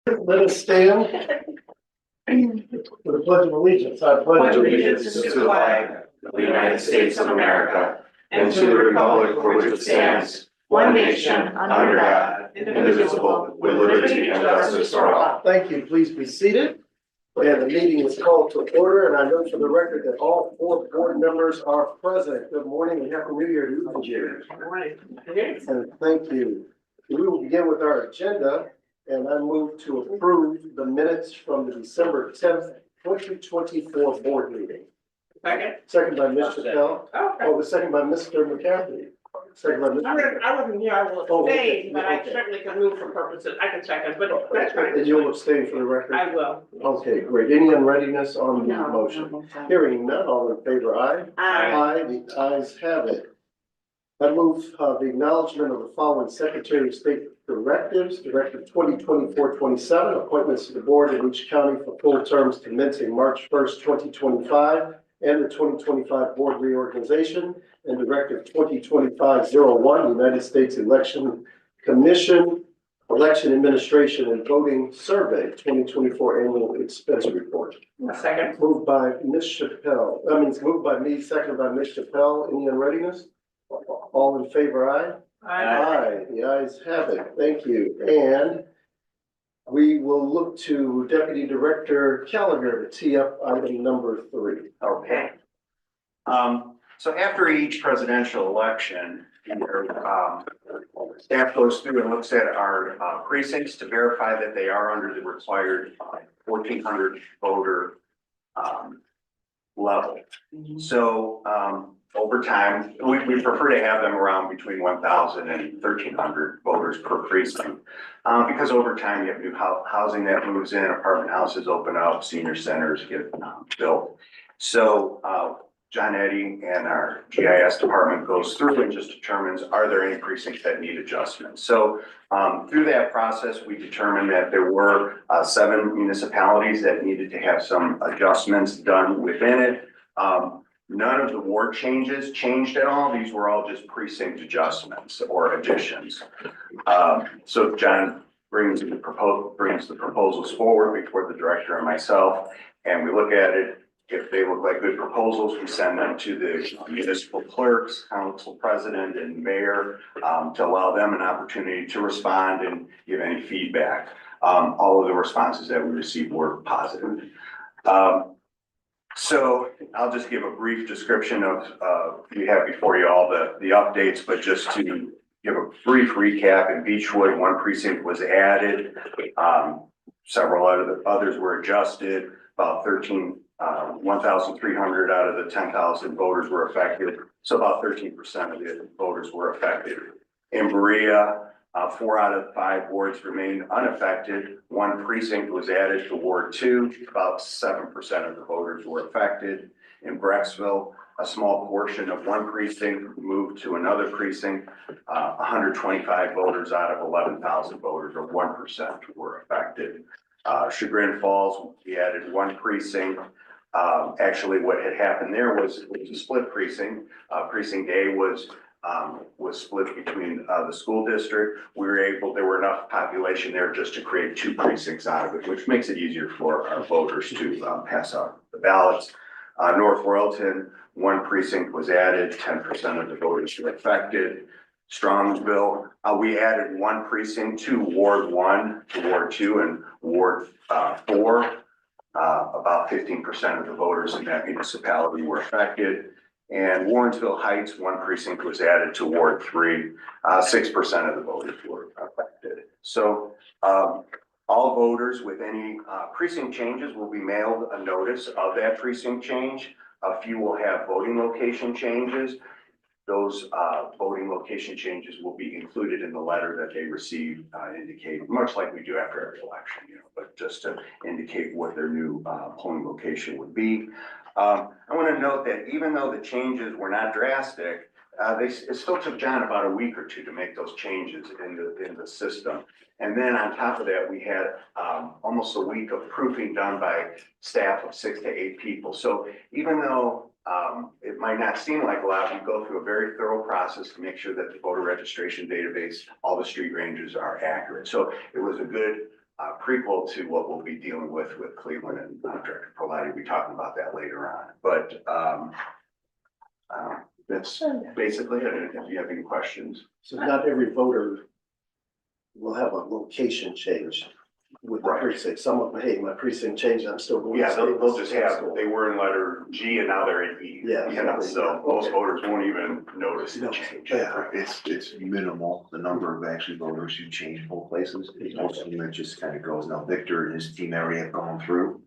Let us stand for the pledge of allegiance. I Pledge allegiance to the flag of the United States of America and to the republic for which it stands, one nation, under God, indivisible, with liberty and justice for all. Thank you. Please be seated. And the meeting is called to order, and I note for the record that all 4 board members are present. Good morning and happy new year to you, Jerry. And thank you. We will begin with our agenda, and I move to approve the minutes from the December 10th, 2024 board meeting. Second by Ms. Chappelle. Oh, the second by Mr. McCaffrey. Second by Mr. I wasn't here, I will Oh, okay. abstain, but I Okay. certainly can move for purposes, I can second, but that's fine. And you'll abstain for the record? I will. Okay, great. Any unreadiness on the motion? Hearing none, all in favor, aye? Aye. The ayes have it. I move the acknowledgement of the following Secretary of State directives. Directive 2024-27, appointments to the board in each county for full terms commencing March 1st, 2025, and the 2025 board reorganization. And Directive 2025-01, United States Election Commission, Election Administration and Voting Survey, 2024 Annual Expense Report. Second. Moved by Ms. Chappelle, it's moved by me, seconded by Ms. Chappelle. Any unreadiness? All in favor, aye? Aye, the ayes have it. Thank you. And we will look to Deputy Director Gallagher to tee up item number 3. Okay. So after each presidential election, staff goes through and looks at our precincts to verify that they are under the required 1,400 voter level. So over time, we prefer to have them around between 1,000 and 1,300 voters per precinct. Because over time you have new housing that moves in, apartment houses open up, senior centers get built. So John Eddy and our GIS department goes through and just determines, are there any precincts that need adjustments? So through that process, we determined that there were 7 municipalities that needed to have some adjustments done within it. None of the ward changes changed at all. These were all just precinct adjustments or additions. So John brings the proposals forward before the director and myself, and we look at it. If they look like good proposals, we send them to the municipal clerks, council president, and mayor to allow them an opportunity to respond and give any feedback. All of the responses that we received were positive. So I'll just give a brief description of, you have before you all the updates, but just to give a brief recap, in Beechwood, 1 precinct was added. Several others were adjusted, about 1,300 out of the 10,000 voters were affected. So about 13% of the voters were affected. In Berea, 4 out of 5 wards remained unaffected. 1 precinct was added to Ward 2. About 7% of the voters were affected. In Brecksville, a small portion of 1 precinct moved to another precinct. 125 voters out of 11,000 voters, or 1%, were affected. Chagrin Falls, we added 1 precinct. Actually, what had happened there was a split precinct. Precinct A was split between the school district. There were enough population there just to create 2 precincts out of it, which makes it easier for our voters to pass out the ballots. North Royalton, 1 precinct was added, 10% of the voters were affected. Strongsville, we added 1 precinct to Ward 1, to Ward 2, and Ward 4. About 15% of the voters in that municipality were affected. And Warrensville Heights, 1 precinct was added to Ward 3. 6% of the voters were affected. So all voters with any precinct changes will be mailed a notice of that precinct change. A few will have voting location changes. Those voting location changes will be included in the letter that they receive, indicate, much like we do after every election, but just to indicate what their new polling location would be. I want to note that even though the changes were not drastic, it still took John about a week or 2 to make those changes in the system. And then on top of that, we had almost a week of proofing done by staff of 6 to 8 people. So even though it might not seem like a lot, we go through a very thorough process to make sure that the voter registration database, all the street ranges are accurate. So it was a good prequel to what we'll be dealing with Cleveland and Director Politi. We'll be talking about that later on, but, that's basically it. If you have any questions. So not every voter will have a location change with the Right. precinct. Some of them, hey, my precinct changed, I'm still going. to Yeah, stay they'll just in have, school. they were in letter G and now they're in E. Yeah, You know, so most okay. voters won't even notice the No. change. Yeah, it's minimal, the number of actually voters who change both places. Most of them, it just kind of goes. Now Victor and his team already have gone through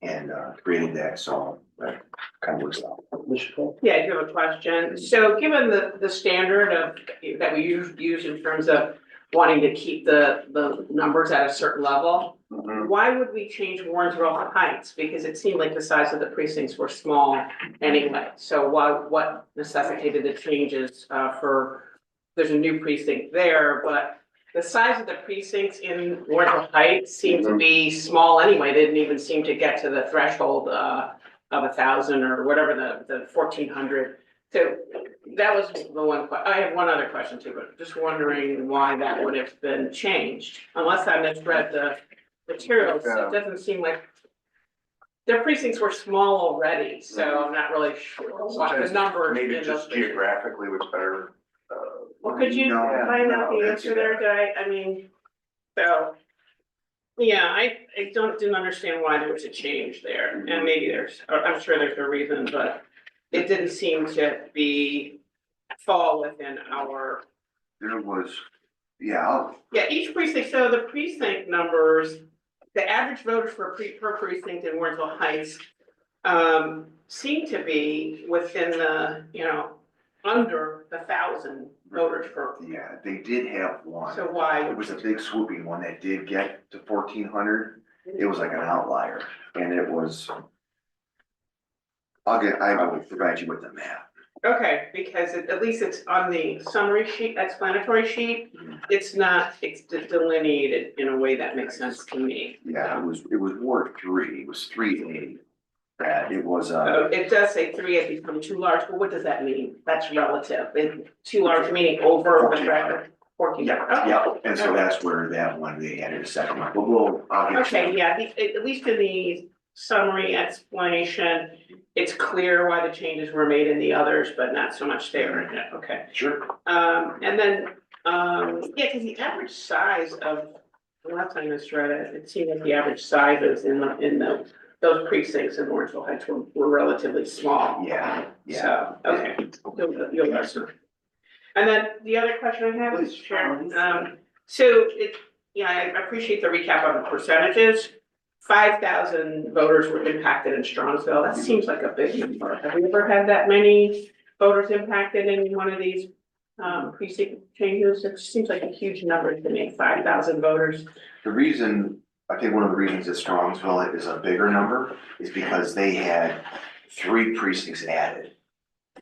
and created that, so that kind of works out. Commissioner Cole? Yeah, I do have a question. So given the standard of, that we use in terms of wanting to keep the numbers at a certain level, Mhm. why would we change Warrensville Heights? Because it seemed like the size of the precincts were small anyway. So what necessitated the changes there's a new precinct there, but the size of the precincts in Warrensville Heights seemed to be small anyway. They didn't even seem to get to the threshold of 1,000 or whatever the 1,400. So that was the one I have one other question too, but just wondering why that would have been changed. Unless I misread the materials, it doesn't seem like their precincts were small already, so I'm not really sure what the numbers Maybe in just those. geographically was better. Well, could you No, find out no, the that's- answer there, Guy? I mean, so. Yeah, I didn't understand why there was a change there, and maybe I'm sure there's a reason, but it didn't seem to fall within our. There was, yeah, Yeah, each precinct, so the precinct numbers, the average voters per precinct in Warrensville Heights seem to be within the, under 1,000 voters per. yeah, they did have one. So why? It was a big swooping one that did get to 1,400. It was like an outlier and it was. I will provide you with the map. Okay, because at least it's on the summary sheet, explanatory sheet, it's delineated in a way that makes sense to me. Yeah, it was Ward 3, it was 3A. That it was, It does say 3 has become too large, but what does that mean? That's relative, too large meaning over the threshold. 14. yeah, and so that's where that one, they added a second one, but I'll get you. Okay, yeah, at least in the summary explanation, it's clear why the changes were made in the others, but not so much there. Okay. Sure. And then, yeah, because the average size of, the last time I misread it, it seemed like the average sizes in those precincts in Warrensville Heights were relatively small. Yeah, yeah. So, okay, you'll let us know. And then the other question I have is, Sharon, so I appreciate the recap on the percentages. 5,000 voters were impacted in Strongsville. That seems like a big number. Have we ever had that many voters impacted in one of these precinct changes? It seems like a huge number to me, 5,000 voters. The reason, I think one of the reasons that Strongsville is a bigger number is because they had 3 precincts added.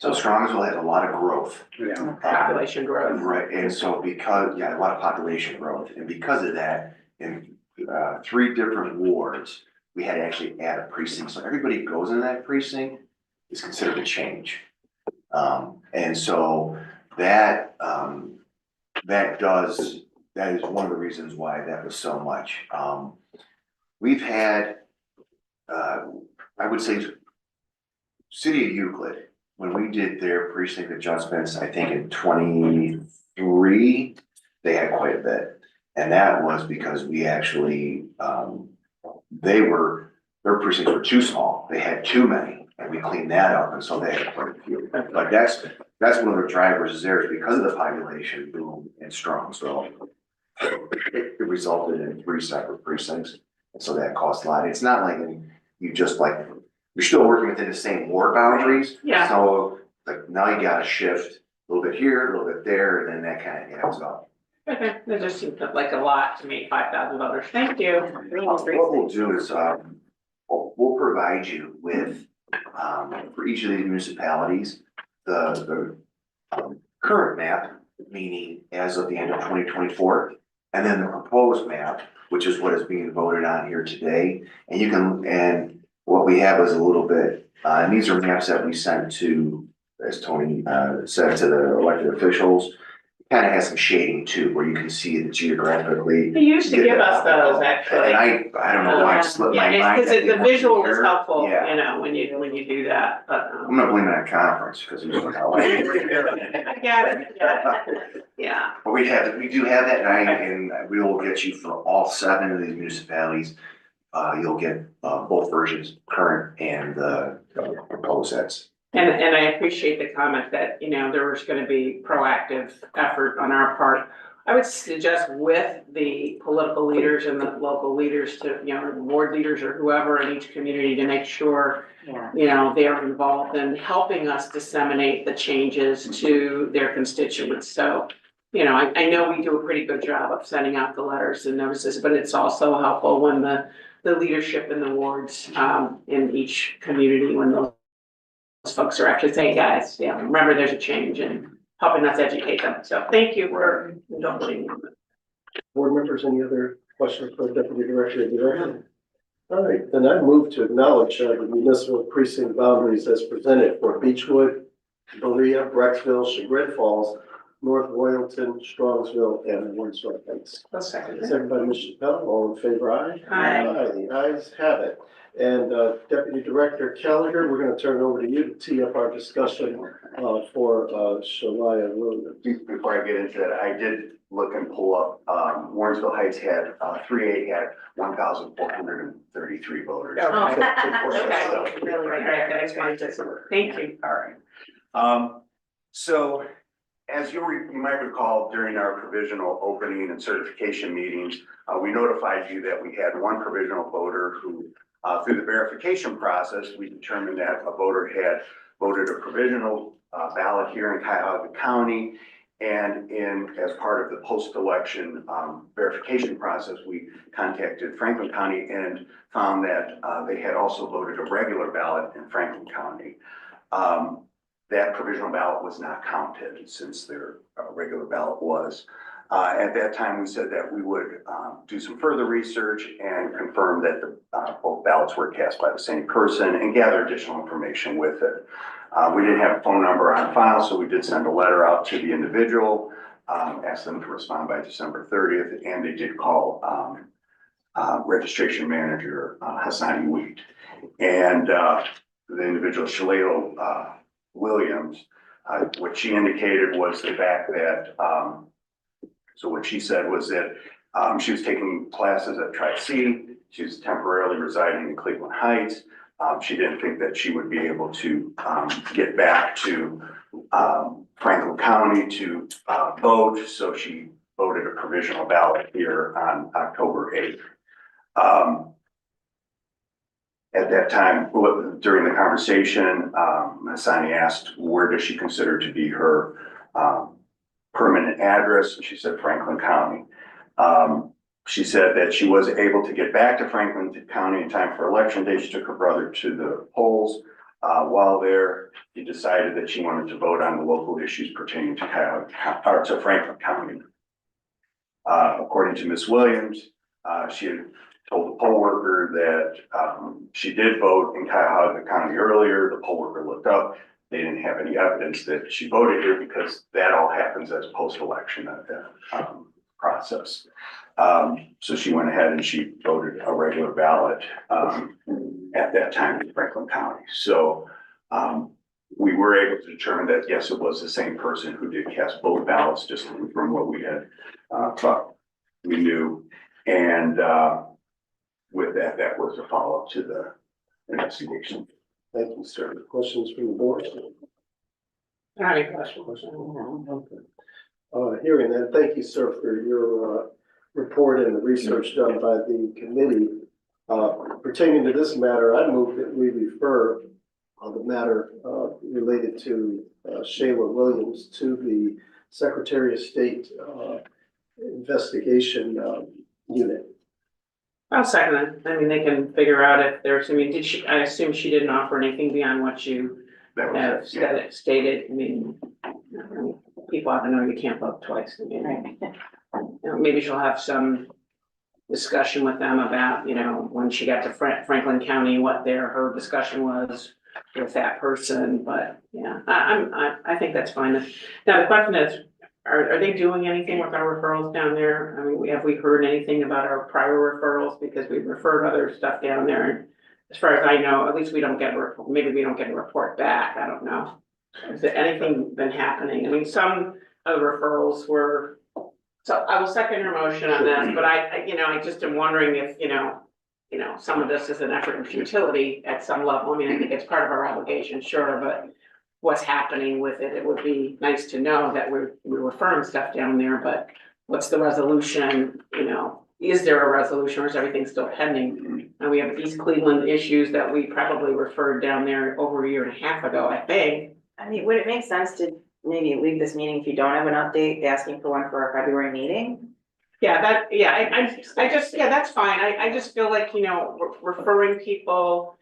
So Strongsville had a lot of growth. Yeah. Population growth. Right, and so because, yeah, a lot of population growth, and because of that, in 3 different wards, we had to actually add a precinct, so everybody who goes into that precinct is considered a change. And so that is one of the reasons why that was so much. We've had, I would say, City of Euclid, when we did their precinct adjustments, I think in 23, they had quite a bit. And that was because we actually, their precincts were too small. They had too many, and we cleaned that up, and so they had quite a few. But that's one of the drivers is there is because of the population boom in Strongsville. It resulted in 3 separate precincts, and so that cost a lot. It's not like you're still working within the same ward boundaries. Yeah. So like now you gotta shift a little bit here, a little bit there, and then that kind of adds up. Okay, that just seems like a lot to me, 5,000 voters. Thank you. What we'll do is, we'll provide you with, for each of these municipalities, the current map, meaning as of the end of 2024, and then the proposed map, which is what is being voted on here today. And what we have is a little bit, and these are maps that we sent to, as Tony said, to the elected officials. kind of has some shading too, where you can see it geographically. He used to give us those, actually. And I don't know why it slipped my Yeah, mind. because the visual is helpful, Yeah. you know, when you do that, but. I'm not blaming that conference, because it was how I. I get it, yeah. But we do have that, and we will get you for all 7 of these municipalities. You'll get both versions, current and the proposed sets. And I appreciate the comment that, you know, there was gonna be proactive effort on our part. I would suggest with the political leaders and the local leaders to, you know, the board leaders or whoever in each community to make sure, you know, they're involved in helping us disseminate the changes to their constituents. So, you know, I know we do a pretty good job of sending out the letters and notices, but it's also helpful when the leadership in the wards, in each community, when those folks are actually saying, guys, yeah, remember there's a change, and helping us educate them. So thank you for indulging. Board members, any other questions for Deputy Director or Director? All right, then I move to acknowledge the municipal precinct boundaries as presented for Beechwood, Berea, Brecksville, Chagrin Falls, North Royalton, Strongsville, and Warrensville Heights. A second. Second by Ms. Chappelle, all in favor, aye? Aye. The ayes have it. And Deputy Director Gallagher, we're gonna turn it over to you to tee up our discussion for Shalaya Williams. Before I get into that, I did look and pull up, Warrensville Heights had, 3A had 1,433 voters. Okay. So- Okay, really, right, that explains it. Thank you. All right. So as you might recall, during our provisional opening and certification meetings, we notified you that we had one provisional voter who, through the verification process, we determined that a voter had voted a provisional ballot here in Cuyahoga County. And as part of the post-election verification process, we contacted Franklin County and found that they had also voted a regular ballot in Franklin County. That provisional ballot was not counted since their regular ballot was. At that time, we said that we would do some further research and confirm that both ballots were cast by the same person and gather additional information with it. We didn't have a phone number on file, so we did send a letter out to the individual, asked them to respond by December 30th, and they did call registration manager Hassani Wheat. And the individual, Shalala Williams, what she indicated was the fact that, so what she said was that she was taking classes at Tri-C. She was temporarily residing in Cleveland Heights. She didn't think that she would be able to get back to Franklin County to vote, so she voted a provisional ballot here on October 8th. At that time, during the conversation, Hassani asked, where does she consider to be her permanent address? And she said Franklin County. She said that she was able to get back to Franklin County in time for election day. She took her brother to the polls. While there, she decided that she wanted to vote on the local issues pertaining to Franklin County. According to Ms. Williams, she had told the poll worker that she did vote in Cuyahoga County earlier. The poll worker looked up. They didn't have any evidence that she voted here because that all happens as post-election process. So she went ahead and she voted a regular ballot at that time in Franklin County. So we were able to determine that, yes, it was the same person who did cast both ballots, just from what we had thought we knew. And with that, that was a follow-up to the investigation. Thank you, sir. Questions from the board? I have any questions? Okay. Hearing that, thank you, sir, for your report and the research done by the committee. Pertaining to this matter, I move that we refer the matter related to Shayla Williams to the Secretary of State investigation unit. I'll second it. I mean, they can figure out if there's, I mean, I assume she didn't offer anything beyond what you That have was it, yeah. stated. I mean, people have to know you can't vote twice. I mean, you know, maybe she'll have some discussion with them about, you know, when she got to Franklin County, what her discussion was with that person, but yeah, I think that's fine. Now, the question is, are they doing anything with our referrals down there? I mean, have we heard anything about our prior referrals? Because we've referred other stuff down there. And as far as I know, at least we don't get, maybe we don't get a report back. I don't know. Has there anything been happening? I mean, some of the referrals were, so I will second your motion on this, but I just am wondering if, some of this is an effort in futility at some level. I mean, I think it's part of our obligation, sure, but what's happening with it, it would be nice to know that we're referring stuff down there, but what's the resolution, is there a resolution or is everything still pending? And we have East Cleveland issues that we probably referred down there over a year and a half ago, I think. I mean, would it make sense to maybe leave this meeting if you don't have an update, asking for one for our February meeting? Yeah, that's fine. I just feel like, referring people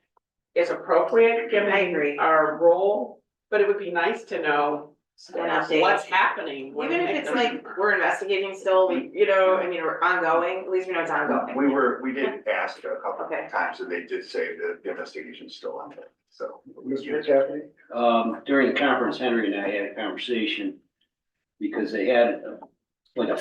is appropriate, given I agree. our role, but it would be nice to know An update. what's happening. when Even we if make it's them. like, we're investigating still, we're ongoing, at least we know it's ongoing. We did ask a couple Okay. of times and they did say that the investigation's still on there, so. Mr. McCaffrey? During the conference, Henry and I had a conversation because they had like a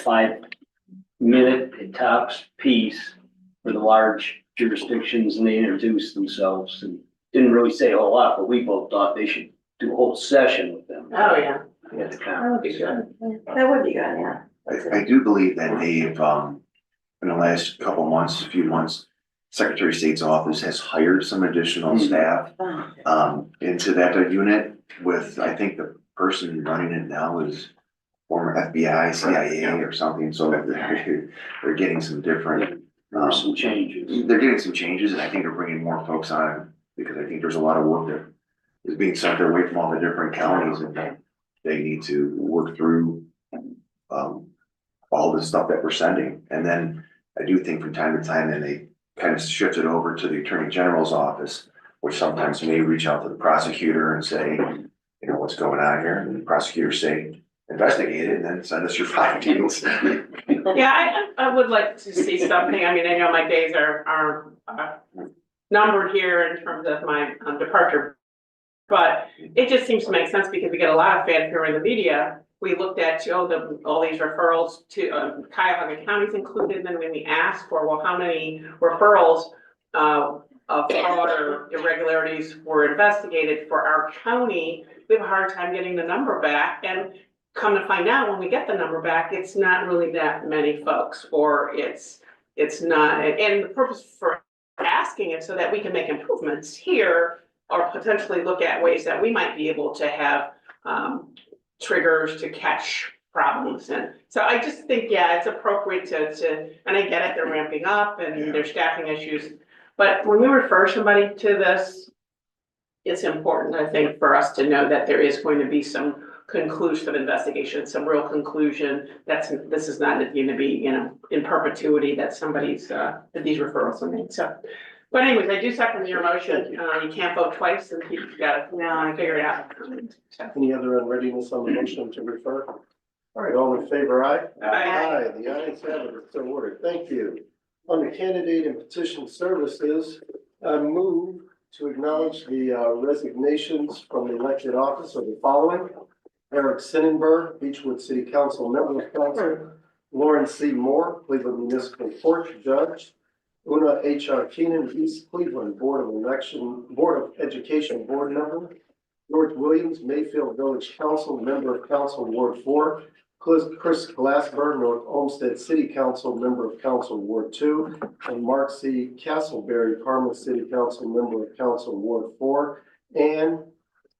5-minute tops piece for the large jurisdictions and they introduced themselves and didn't really say a whole lot, but we both thought they should do a whole session with them. Oh, yeah, At the that would be conference. good. That would be good, yeah. I do believe that they've, in the last couple months, few months, Secretary of State's office has hired some additional staff, into that unit with, I think the person running it now is former FBI, CIA or something, so they're getting some different, There were some changes. they're getting some changes and I think they're bringing more folks on because I think there's a lot of work that is being sent their way from all the different counties and they need to work through all the stuff that we're sending. And then I do think from time to time, then they kind of shift it over to the Attorney General's office, which sometimes may reach out to the prosecutor and say, what's going on here? And the prosecutors say, investigate it and then send us your findings. Yeah, I would like to see something. I mean, I know my days are numbered here in terms of my departure. But it just seems to make sense because we get a lot of fanfare in the media. We looked at, all these referrals to Cuyahoga County's included, and then when we asked for, well, how many referrals of fraud or irregularities were investigated for our county, we have a hard time getting the number back. And come to find out, when we get the number back, it's not really that many folks, or it's not, and the purpose for asking it so that we can make improvements here or potentially look at ways that we might be able to have triggers to catch problems. And so I just think, it's appropriate to, and I get it, they're ramping up and there's staffing issues. But when we refer somebody to this, it's important, I think, for us to know that there is going to be some conclusive investigation, some real conclusion this is not going to be, in perpetuity that somebody's, that these referrals are made. So, but anyways, I do second your motion. You can't vote twice and you've got to figure it out. So, Any other unreadiness on the motion to refer? All right, all in favor, aye? Aye. The ayes have it, it's so ordered. Thank you. On the candidate and petition services, I move to acknowledge the resignations from the elected office of the following: Eric Sinnenberg, Beechwood City Council Member of Council; Lauren C. Moore, Cleveland Municipal Court Judge; Una H.R. Keenan, East Cleveland Board of Education Board Member; George Williams, Mayfield Village Council Member of Council Ward 4; Chris Glassberg, North Olmsted City Council Member of Council Ward 2; and Mark C. Castleberry, Carmel City Council Member of Council Ward 4; and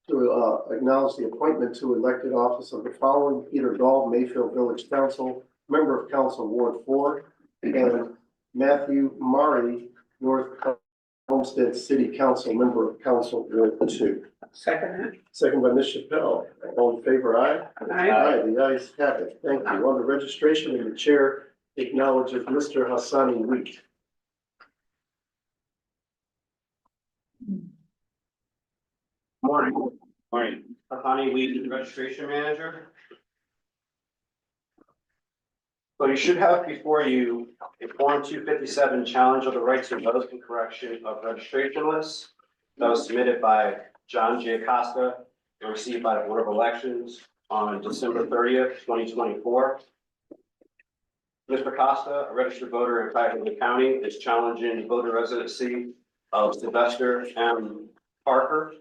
to acknowledge the appointment to elected office of the following: Peter Dahl, Mayfield Village Council Member of Council Ward 4; and Matthew Murray, North Olmsted City Council Member of Council Ward 2. second Second by Ms. Chappelle. All in favor, aye? that. Aye. The ayes have it. Thank you. On the registration, and the chair acknowledges Mr. Hassani Week. Morning. Morning. Hassani Weed, Registration Manager. So you should have before you a Form 257 challenge of the right to vote and correction of registration lists that was submitted by John J. Acosta and received by the Board of Elections on December 30th, 2024. Mr. Costa, a registered voter in Cuyahoga County, is challenging the voter residency of Sylvester M. Parker.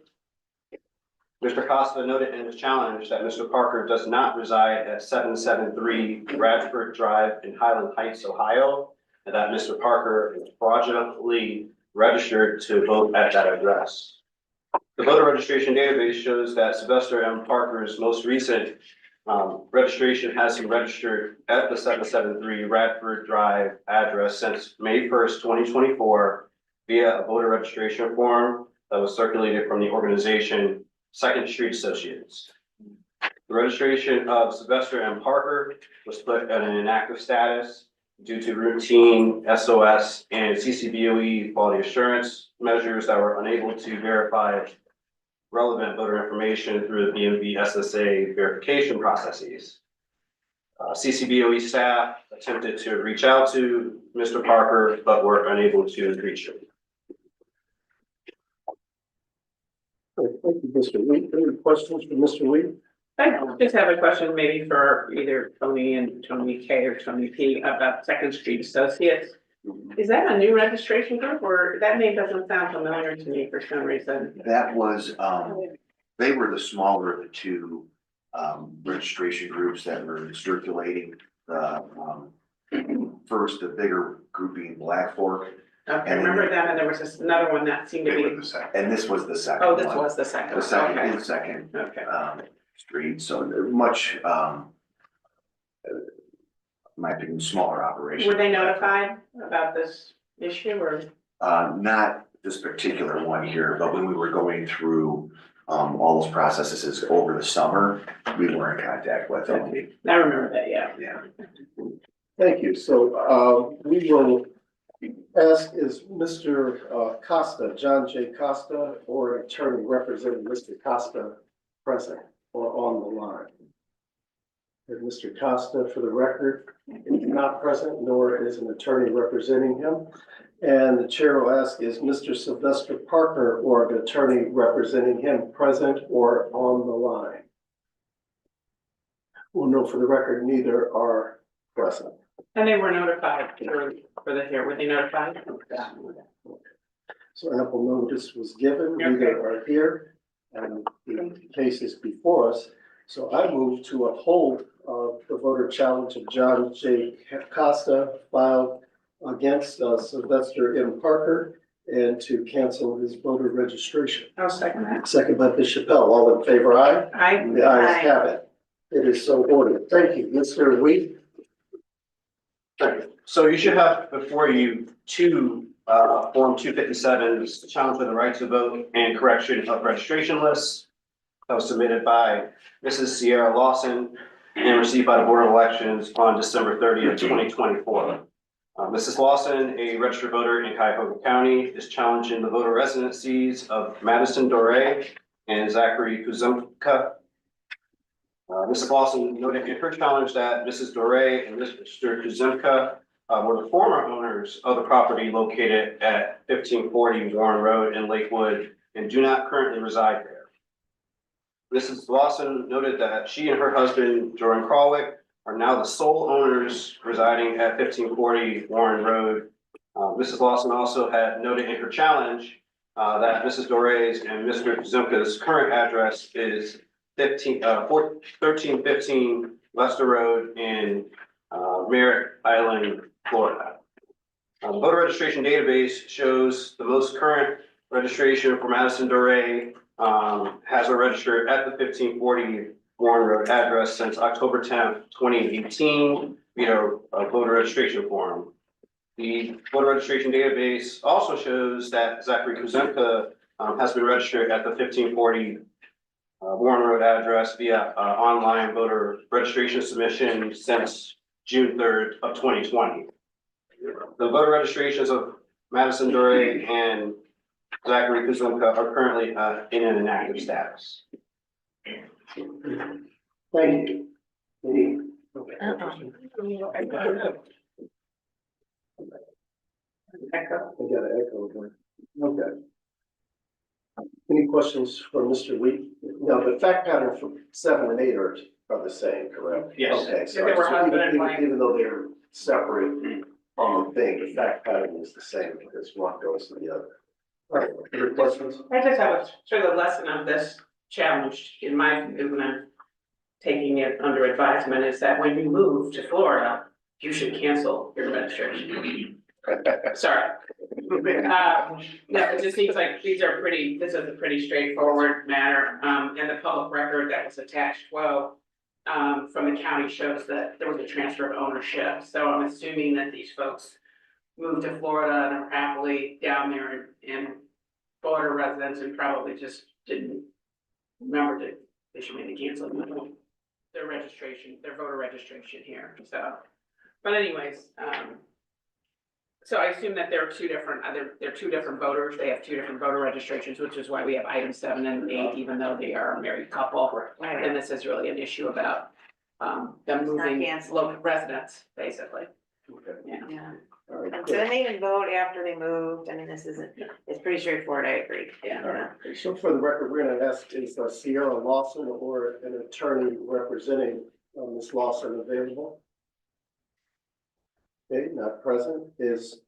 Mr. Costa noted in his challenge that Mr. Parker does not reside at 773 Bradford Drive in Highland Heights, Ohio, and that Mr. Parker is fraudulently registered to vote at that address. The voter registration database shows that Sylvester M. Parker's most recent registration has him registered at the 773 Radford Drive address since May 1st, 2024 via a voter registration form that was circulated from the organization Second Street Associates. The registration of Sylvester M. Parker was put at an inactive status due to routine SOS and CCBOE quality assurance measures that were unable to verify relevant voter information through the BMV SSA verification processes. CCBOE staff attempted to reach out to Mr. Parker, but were unable to reach him. Thank you, Mr. Lee. Any questions for Mr. Lee? I just have a question maybe for either Tony and Tony K or Tony P about Second Street Associates. Is that a new registration group or that name doesn't sound familiar to me for some reason? That was, they were the smaller of the two, registration groups that were circulating. First, the bigger group being Black Fork, Okay, I remember that, and there was this another one that seemed to They were be, the second. and this was the second oh, one. this was the second. The second, Okay. the second, Okay. street, so much, my opinion, smaller operation. Were they notified about this issue or? Not this particular one here, but when we were going through, all those processes over the summer, we were in contact with them. I remember that, yeah. Yeah. Thank you. So, we will ask, is Mr. Costa, John J. Costa, or an attorney representing Mr. Costa present or on the line? And Mr. Costa, for the record, is not present, nor is an attorney representing him. And the chair will ask, is Mr. Sylvester Parker or an attorney representing him present or on the line? We'll know for the record, neither are present. And they were notified for the here, were they notified? So ample notice was given, Okay. neither are here, and the case is before us. So I move to uphold the voter challenge of John J. Costa filed against Sylvester M. Parker and to cancel his voter registration. I'll second that. Second by Bishop Bell. All in favor, aye? I, The ayes have it. It is so ordered. Thank you, Mr. Weed. So you should have before you two Form 257s, challenge for the right to vote and correction of registration lists. That was submitted by Mrs. Sierra Lawson and received by the Board of Elections on December 30th, 2024. Mrs. Lawson, a registered voter in Cuyahoga County, is challenging the voter residencies of Madison Dore and Zachary Kuzumka. Mrs. Lawson noted in her challenge that Mrs. Dore and Mr. Kuzumka were the former owners of the property located at 1540 Warren Road in Lakewood and do not currently reside there. Mrs. Lawson noted that she and her husband, Jordan Crawwick, are now the sole owners residing at 1540 Warren Road. Mrs. Lawson also had noted in her challenge that Mrs. Dore's and Mr. Kuzumka's current address is 1315 Lester Road in Merritt Island, Florida. The voter registration database shows the most current registration for Madison Dore has her registered at the 1540 Warren Road address since October 10th, 2018, via a voter registration form. The voter registration database also shows that Zachary Kuzumka has been registered at the 1540 Warren Road address via online voter registration submission since June 3rd of 2020. The voter registrations of Madison Dore and Zachary Kuzumka are currently in an inactive status. Thank you. echo. I got an echo again. Okay. Any questions for Mr. Lee? Now, the fact pattern for 7 and 8 are are the same, correct? Yes. Okay, so They were husband and even, wife. even though they're separate on the thing, the fact pattern is the same because one goes to the other. All right, any questions? I just have a, sort of the lesson of this challenge in my view, when I'm taking it under advisement, is that when you move to Florida, you should cancel your registration. Sorry. No, it just seems like this is a pretty straightforward matter, and the public record that was attached, from the county shows that there was a transfer of ownership, so I'm assuming that these folks moved to Florida and are happily down there in Florida residents and probably just didn't remember that they should maybe cancel their registration, their voter registration here, so. But anyways, so I assume that there are two different voters, they have two different voter registrations, which is why we have item 7 and 8, even though they are a married couple. And this is really an issue about, them moving canceled. local residents, basically, Okay, yeah. Yeah. all right, So good. then they can vote after they moved. I mean, this isn't, it's pretty straightforward. I agree. Yeah. All right. So for the record, we're gonna ask, is Sierra Lawson or an attorney representing Ms. Lawson available? Okay, not present. Is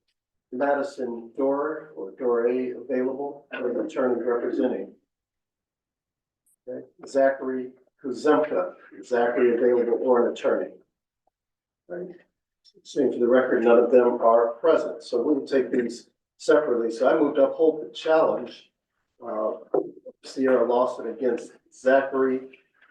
Madison Dore or Dore available or an attorney representing? Okay, Zachary Kuzemka, is Zachary available or an attorney? Right. Seeing for the record, none of them are present, so we'll take these separately. So I moved to uphold the challenge. Sierra Lawson against Zachary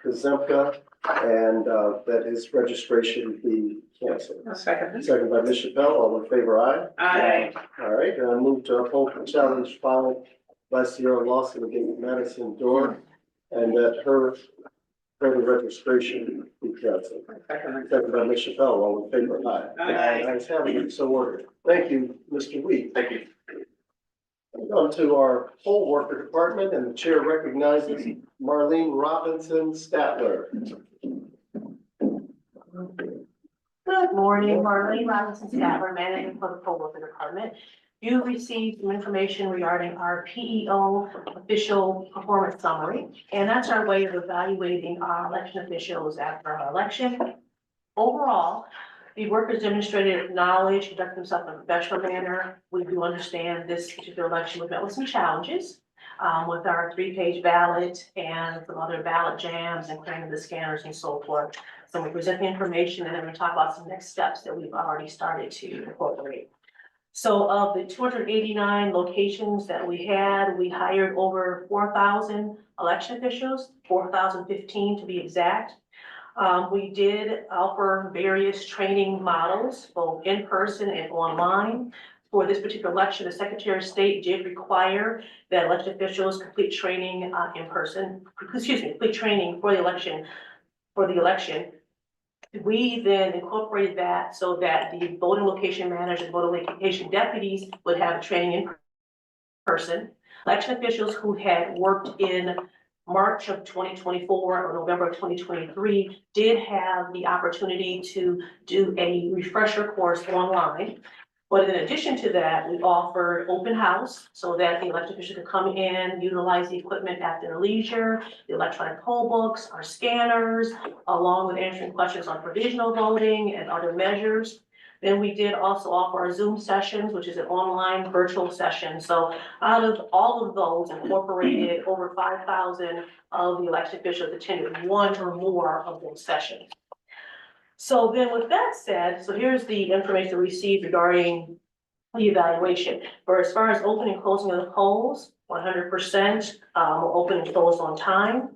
Kuzemka, and that his registration be canceled. I'll second this. Second by Ms. Chappelle, all in favor, aye? Aye. All right, and I move to uphold the challenge filed by Sierra Lawson against Madison Dorr, and that her voter registration be canceled. Second. Second by Ms. Chappelle, all in favor, aye? Aye. Ayes have it, so ordered. Thank you, Mr. Weed. Thank you. On to our poll worker department, and the chair recognizes Marlene Robinson Statler. Good morning, Marlene Robinson, Statler, manager for the poll worker department. You received some information regarding our PEO official performance summary, and that's our way of evaluating our election officials after our election. Overall, the workers demonstrated knowledge, conducted themselves in a professional manner. We do understand this particular election was met with some challenges with our 3-page ballot and some other ballot jams and clearing the scanners and so forth. So we present the information and then we talk about some next steps that we've already started to incorporate. So of the 289 locations that we had, we hired over 4,000 election officials, 4,015 to be exact. We did offer various training models, both in person and online. For this particular election, the Secretary of State did require that election officials complete training complete training for the election. We then incorporated that so that the voting location managers and voting location deputies would have training in person. Election officials who had worked in March of 2024 or November of 2023 did have the opportunity to do a refresher course online. But in addition to that, we offered open house so that the elected officials could come in, utilize the equipment at their leisure, the electronic poll books, our scanners, along with answering questions on provisional voting and other measures. Then we did also offer our Zoom sessions, which is an online virtual session. So out of all of those, incorporated over 5,000 of the elected officials attended one or more of those sessions. So then with that said, so here's the information we received regarding the evaluation. For as far as opening and closing of the polls, 100% open and closed on time.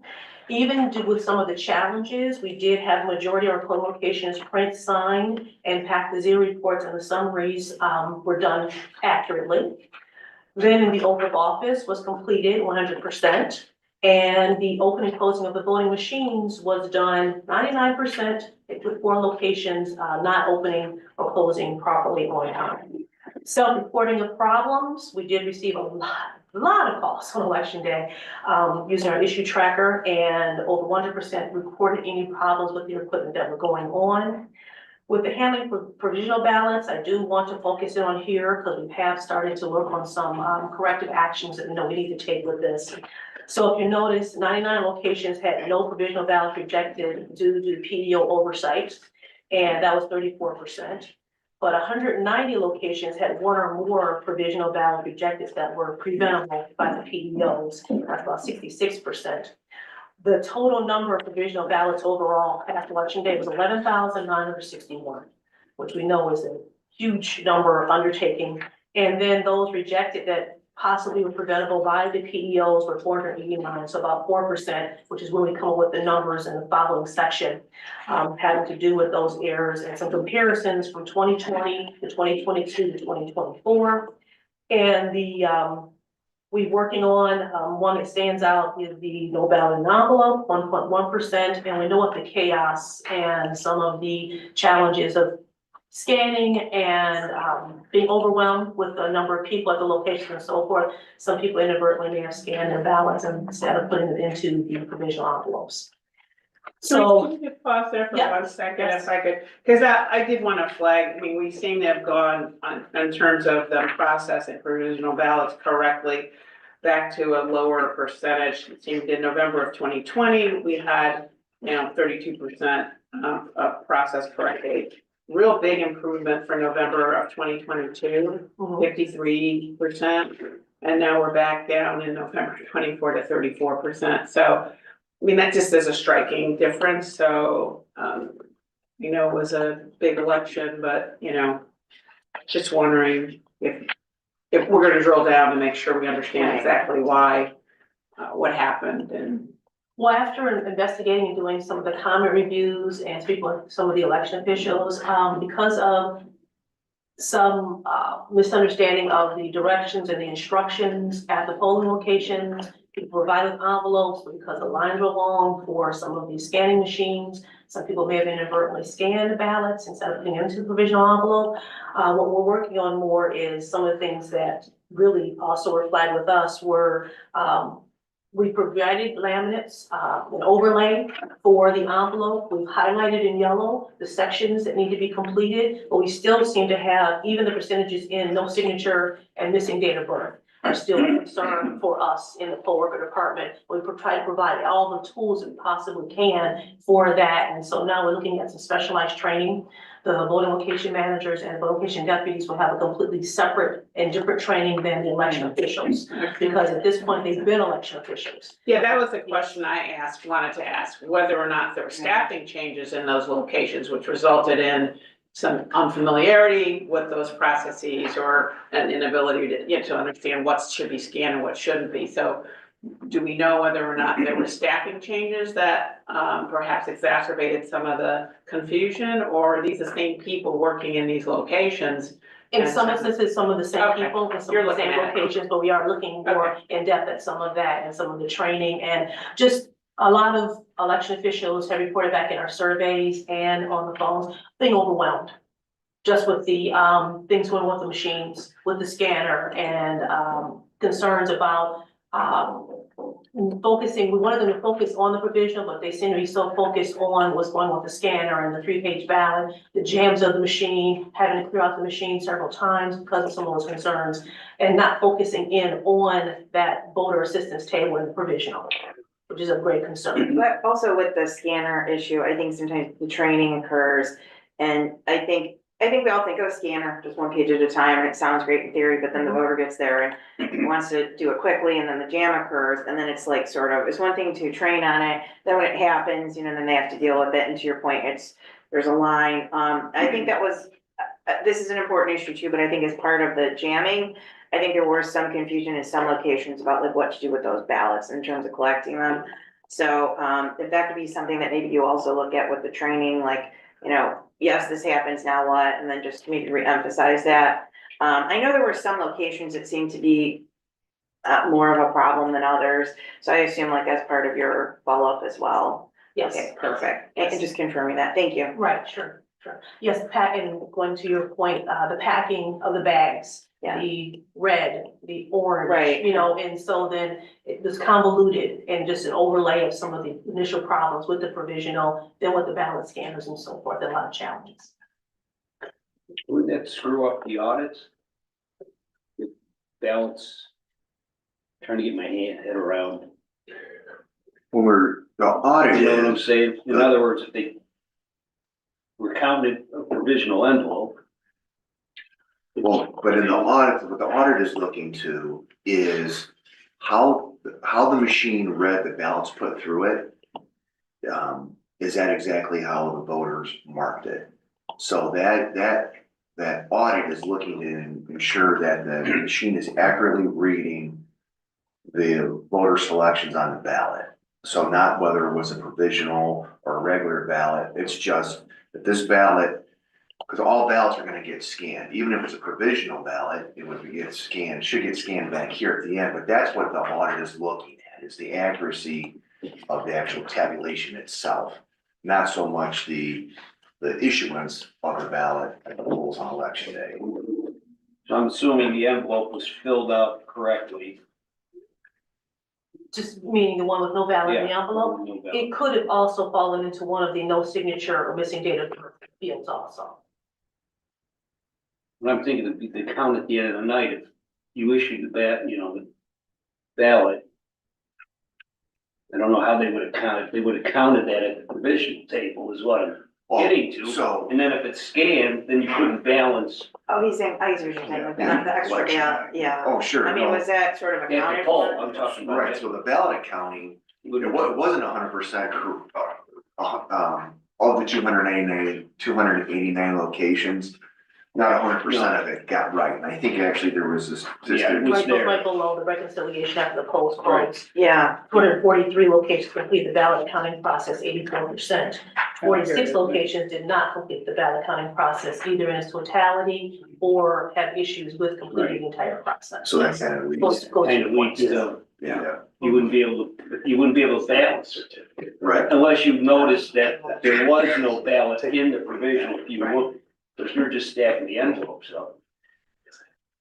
Even with some of the challenges, we did have majority of our poll locations print, signed, and packed. The zero reports and the summaries were done accurately. Then the oath of office was completed 100%. And the opening and closing of the voting machines was done 99%, with 4 locations not opening or closing properly on time. Self-reporting of problems, we did receive a lot of calls on election day using our issue tracker, and over 100% reported any problems with the equipment that were going on. With the handling for provisional ballots, I do want to focus in on here because we have started to work on some corrective actions that we know we need to take with this. So if you notice, 99 locations had no provisional ballots rejected due to PDO oversight, and that was 34%. But 190 locations had one or more provisional ballot rejected that were preventable by the PDOs, that's about 66%. The total number of provisional ballots overall after election day was 11,961, which we know is a huge number of undertaking. And then those rejected that possibly were preventable by the PEOs were 489, so about 4%, which is where we come up with the numbers in the following section, having to do with those errors and some comparisons from 2020 to 2022 to 2024. And we're working on, one that stands out is the no ballot in envelope, 1.1%, and we know what the chaos and some of the challenges of scanning and being overwhelmed with the number of people at the location and so forth. Some people inadvertently may have scanned their ballots instead of putting it into the provisional envelopes. So, Can you just pause there for Yeah. 1 second, Yes. if I could, because I did want to flag, I mean, we seem to have gone on, in terms of the processing provisional ballots correctly, back to a lower percentage. It seemed in November of 2020, we had, 32% of process correctly. Real big improvement for November of 2022, mhm. 53%. And now we're back down in November 24 to 34%. So, I mean, that just is a striking difference. So, it was a big election, but, just wondering if we're gonna drill down to make sure we understand exactly why, what happened and. Well, after investigating and doing some of the comment reviews and speaking with some of the election officials, because of some misunderstanding of the directions and the instructions at the polling locations, people provided envelopes because the lines were long for some of these scanning machines. Some people may have inadvertently scanned ballots instead of putting into the provisional envelope. What we're working on more is some of the things that really also were flagged with us were, we provided laminates, an overlay for the envelope. We've highlighted in yellow the sections that need to be completed, but we still seem to have, even the percentages in no signature and missing date of birth are still a concern for us in the poll worker department. We try to provide all the tools that we possibly can for that. And so now we're looking at some specialized training. The voting location managers and location deputies will have a completely separate and different training than the election officials. Because at this point, they've been election officials. Yeah, that was the question I wanted to ask, whether or not there were staffing changes in those locations, which resulted in some unfamiliarity with those processes or an inability to understand what should be scanned and what shouldn't be. So do we know whether or not there were staffing changes that perhaps exacerbated some of the confusion, or are these the same people working in these locations? In some instances, some of the same Okay. people in some You're of the same looking at it. locations, but we are looking more in depth at some of that and some of the training and just a lot of election officials have reported back in our surveys and on the phones, being overwhelmed. Just with the things going with the machines, with the scanner and concerns about focusing, we wanted them to focus on the provisional, but they seem to be so focused on what's going with the scanner and the 3-page ballot, the jams of the machine, having to clear out the machine several times because of some of those concerns, and not focusing in on that voter assistance table in the provisional, which is a great concern. But also with the scanner issue, I think sometimes the training occurs, and I think we all think, oh, scanner, just 1 page at a time, and it sounds great in theory, but then the voter gets there and wants to do it quickly, and then the jam occurs, and then it's like sort of, it's one thing to train on it, then when it happens, then they have to deal with it, and to your point, there's a line. I think that was, this is an important issue too, but I think as part of the jamming, I think there was some confusion in some locations about like what to do with those ballots in terms of collecting them. So if that could be something that maybe you also look at with the training, like, yes, this happens, now what? And then just maybe re-emphasize that. I know there were some locations that seemed to be more of a problem than others. So I assume like that's part of your follow-up as well. Yes. Okay, perfect. And just confirming that. Thank you. Right, sure. Yes, and going to your point, the packing of the bags. Yeah. The red, the orange. Right. And so then it was convoluted and just an overlay of some of the initial problems with the provisional, then with the ballot scanners and so forth, a lot of challenges. Wouldn't that screw up the audits? The ballots, trying to get my head around. when the audit You know what I'm is, saying? In other words, if they were counted a provisional envelope. well, but in the audit, what the audit is looking to is how the machine read the ballots put through it. Is that exactly how the voters marked it? So that audit is looking to ensure that the machine is accurately reading the voter selections on the ballot. So not whether it was a provisional or a regular ballot, it's just that this ballot, because all ballots are gonna get scanned, even if it's a provisional ballot, it would get scanned, should get scanned back here at the end, but that's what the audit is looking at, is the accuracy of the actual tabulation itself, not so much the issuance of the ballot at the polls on election day. So I'm assuming the envelope was filled out correctly. Just meaning the one with no ballot in the envelope. No ballot. It could have also fallen into one of the no signature or missing date of birth fields also. But I'm thinking the count at the end of the night, if you issued the ballot. I don't know how they would have counted, they would have counted that at the provisional table is what I'm getting to. So, And then if it's scanned, then you couldn't balance Oh, he's saying, I see what you're saying, with the Yeah, extra election ballot, night. yeah. Oh, sure. I mean, no. was that sort of at the accounted poll, for? I'm talking about. Right, so the ballot accounting, it wasn't 100% of the 289 locations, not 100% of it got right, and I think actually there was this Yeah, it statistic. was there. Right below the reconciliation after the polls closed. Yeah, 243 locations complete the ballot counting process, 84%. 46 locations did not complete the ballot counting process, either in its totality or have issues with completing the entire process. So that kind of leads, Goes Kind to of leads to, yeah, you wouldn't be able to balance it. right, Unless you noticed that there was no ballot in the provisional, if you look, because you're just stacking the envelopes up.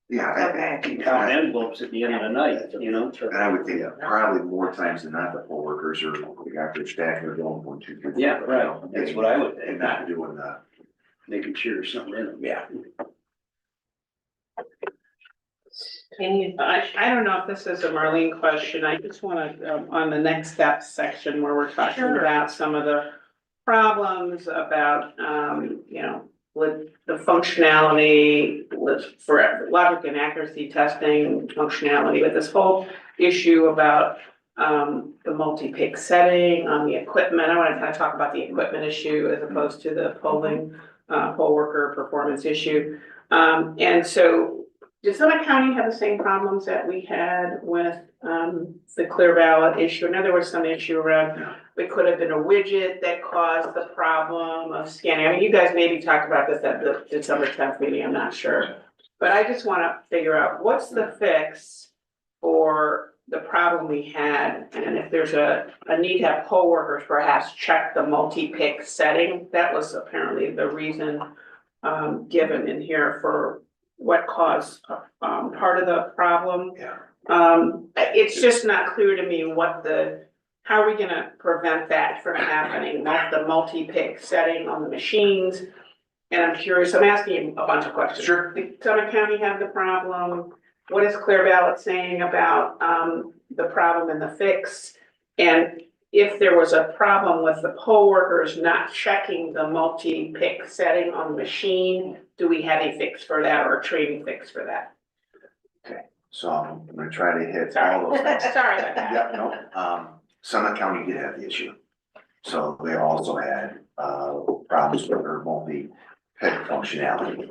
yeah. okay. You count envelopes at the end of the night, you know? And I would think probably more times than not, the poll workers are, they got their stack, they're going 1, 2, 3. Yeah, right. That's what I would think. And not doing the, Making sure there's something in them. yeah. I don't know if this is a Marlene question, I just wanna, on the next steps section where we're talking Sure. about some of the problems about, with the functionality, for logic and accuracy testing functionality, with this whole issue about, the multi-pick setting on the equipment, I wanna kind of talk about the equipment issue as opposed to the poll worker performance issue. And so, did Summit County have the same problems that we had with, the clear ballot issue? I know there was some issue around, it could have been a widget that caused the problem of scanning. I mean, you guys maybe talked about this at the December 10th meeting, I'm not sure. But I just wanna figure out, what's the fix for the problem we had? And if there's a need to have poll workers perhaps check the multi-pick setting, that was apparently the reason given in here for what caused part of the problem. Yeah. It's just not clear to me how are we gonna prevent that from happening, the multi-pick setting on the machines? And I'm curious, I'm asking you a bunch of questions. Sure. Did Summit County have the problem? What is Clear Ballot saying about the problem and the fix? And if there was a problem with the poll workers not checking the multi-pick setting on the machine, do we have a fix for that or a training fix for that? So I'm gonna try to hit all those things. Sorry about that. Yeah, no, Summit County did have the issue. So they also had, problems with their multi-pick functionality.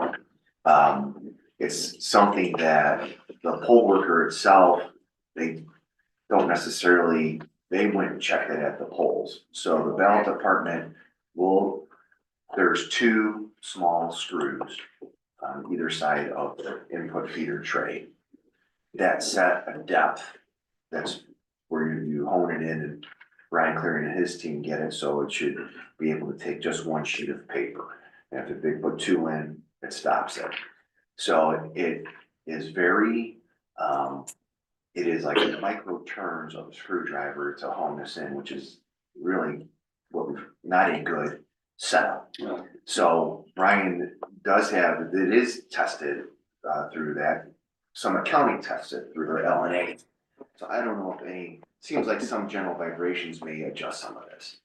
It's something that the poll worker itself, they don't necessarily, they went and checked it at the polls. So the ballot department there's 2 small screws on either side of the input feeder tray that set a depth. That's where you hone it in, and Ryan Cleary and his team get it, so it should be able to take just 1 sheet of paper. And if they put 2 in, it stops it. So it is very, it is like micro turns of a screwdriver to hone this in, which is really not a good setup. Yeah. So Ryan does have, it is tested through that. Summit County tests it through their LNA. So I don't know if seems like some general vibrations may adjust some of this.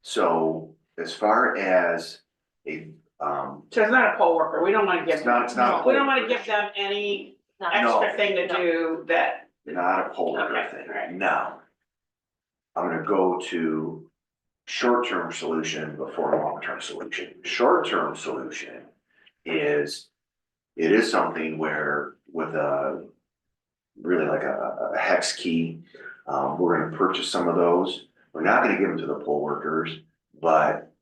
So as far as a, So it's not a poll worker, we don't wanna give it's not a we don't poll wanna worker. give them any Not- extra thing to No. do that. Not a polar Okay, thing. alright. Now, I'm gonna go to short-term solution before long-term solution. Short-term solution is, it is something where with really like a hex key, we're gonna purchase some of those. We're not gonna give them to the poll workers, but,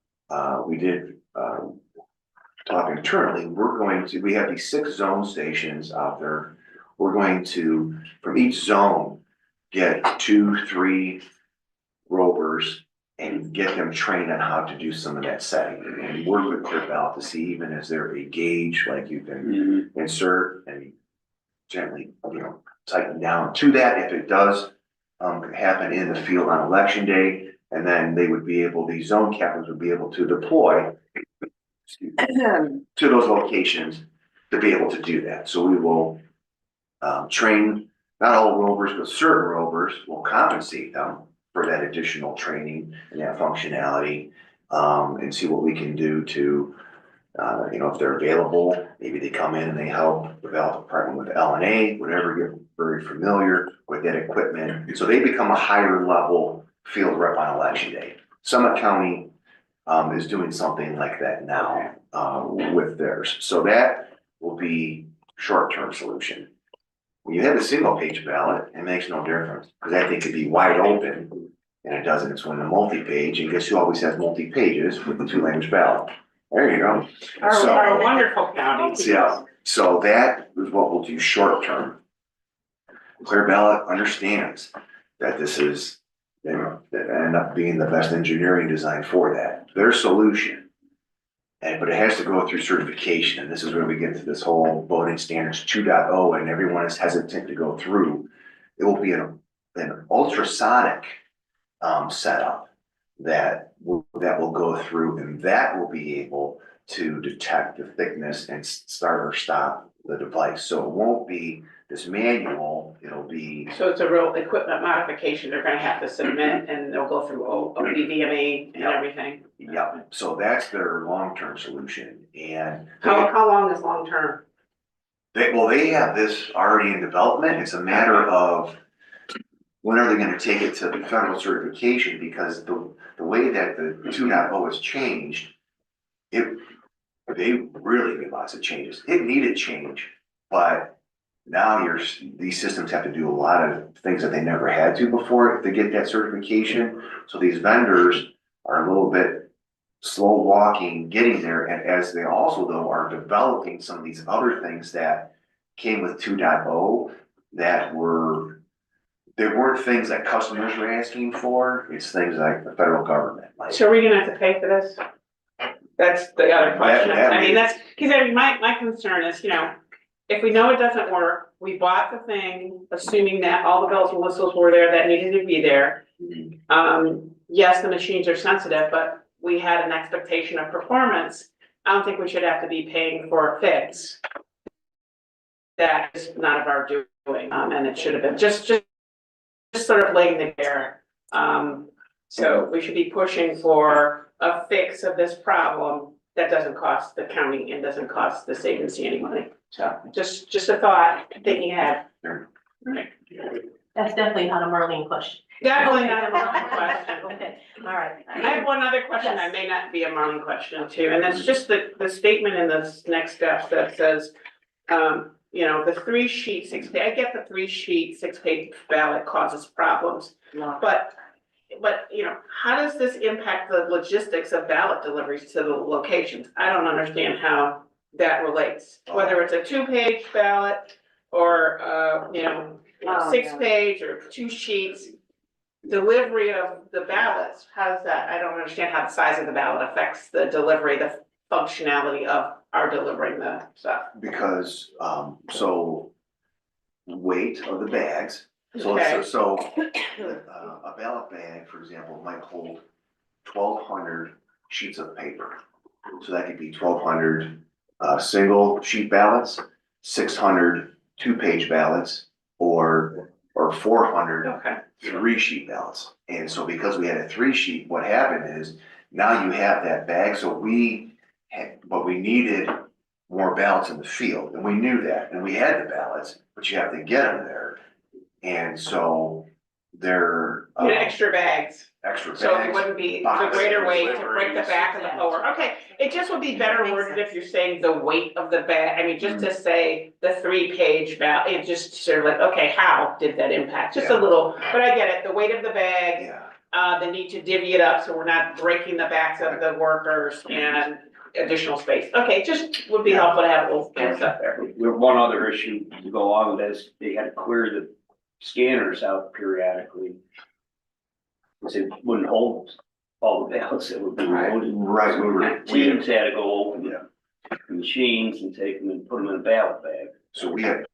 we did, talk internally, we have these 6 zone stations out there. We're going to, from each zone, get 2, 3 rovers and get them trained on how to do some of that setting. And work with Clear Ballot to see, even as they're a gauge, like you can Mhm. insert and gently, tighten down to that if it does happen in the field on election day. And then they would be able, these zone captains would be able to deploy to those locations to be able to do that. So we will train not all rovers, but certain rovers. Will compensate them for that additional training and that functionality, and see what we can do to, if they're available, maybe they come in and they help develop a partner with LNA, whatever, get very familiar with that equipment. So they become a higher level field rep on election day. Summit County is doing something like that now, with theirs. So that will be short-term solution. When you have a single page ballot, it makes no difference, because that thing could be wide open, and it doesn't, it's when the multi-page, and guess who always has multi-pages with the 2-language ballot? There you go. So- Our wonderful county. Yeah, so that is what we'll do short-term. Clear Ballot understands that this is, that end up being the best engineering design for that, their solution. But it has to go through certification, and this is where we get to this whole voting standards 2.0, and everyone is hesitant to go through. It will be an ultrasonic setup that will go through, and that will be able to detect the thickness and start or stop the device. So it won't be this manual, it'll be. So it's a real equipment modification they're gonna have to submit, and they'll go through OBDMA and Yep. everything. Yep, so that's their long-term solution, and How long is long-term? they have this already in development. It's a matter of when are they gonna take it to the federal certification, because the way that the 2.0 has changed, they really made lots of changes. It needed change, but now these systems have to do a lot of things that they never had to before to get that certification. So these vendors are a little bit slow walking, getting there, and as they also though are developing some of these other things that came with 2.0 that they weren't things that customers were asking for. It's things like the federal government. Like, So are we gonna have to pay for this? That's the other question. that I mean, means- because my concern is, if we know it doesn't work, we bought the thing, assuming that all the bells and whistles were there that needed to be there. Yes, the machines are sensitive, but we had an expectation of performance. I don't think we should have to be paying for a fix. That is not of our doing, and it should have been just sort of laying the bare. So we should be pushing for a fix of this problem that doesn't cost the county and doesn't cost this agency any money. So just a thought, thinking ahead. Right. That's definitely not a Marlene question. Definitely not a Marlene question. Okay, all right. I have one other question, I may not be a Marlene question too, and that's just the statement in this next step that says, the 3-sheet, 6-page, I get the 3-sheet, 6-page ballot causes problems, but, how does this impact the logistics of ballot deliveries to the locations? I don't understand how that relates, whether it's a 2-page ballot or, 6-page or 2 sheets. Delivery of the ballots, how does that, I don't understand how the size of the ballot affects the delivery, the functionality of our delivering the stuff. because, so weight of the bags. Okay. So a ballot bag, for example, might hold 1,200 sheets of paper. So that could be 1,200 single sheet ballots, 600 2-page ballots, or or 400 Okay. 3-sheet ballots. And so because we had a 3-sheet, what happened is now you have that bag, so but we needed more ballots in the field, and we knew that, and we had the ballots, but you have to get them there. And so they're You had extra bags, extra so it bags. wouldn't be the boxes, greater weight to break the back of the mower. Okay, it just would be better Makes worded if sense. you're saying the weight of the bag. I mean, just to say the 3-page ballot, it just sort of like, okay, how did that impact? Just a Yeah. little, but I get it, the weight of the bag, Yeah, the need to divvy it up so we're not breaking the backs of the workers and additional space. Okay, just would be helpful to have a little heads up there. One other issue to go along with that is they had to clear the scanners out periodically. Because it wouldn't hold all the ballots that would be loaded. right, Teams had to go open the machines and take them and put them in a ballot bag. so we had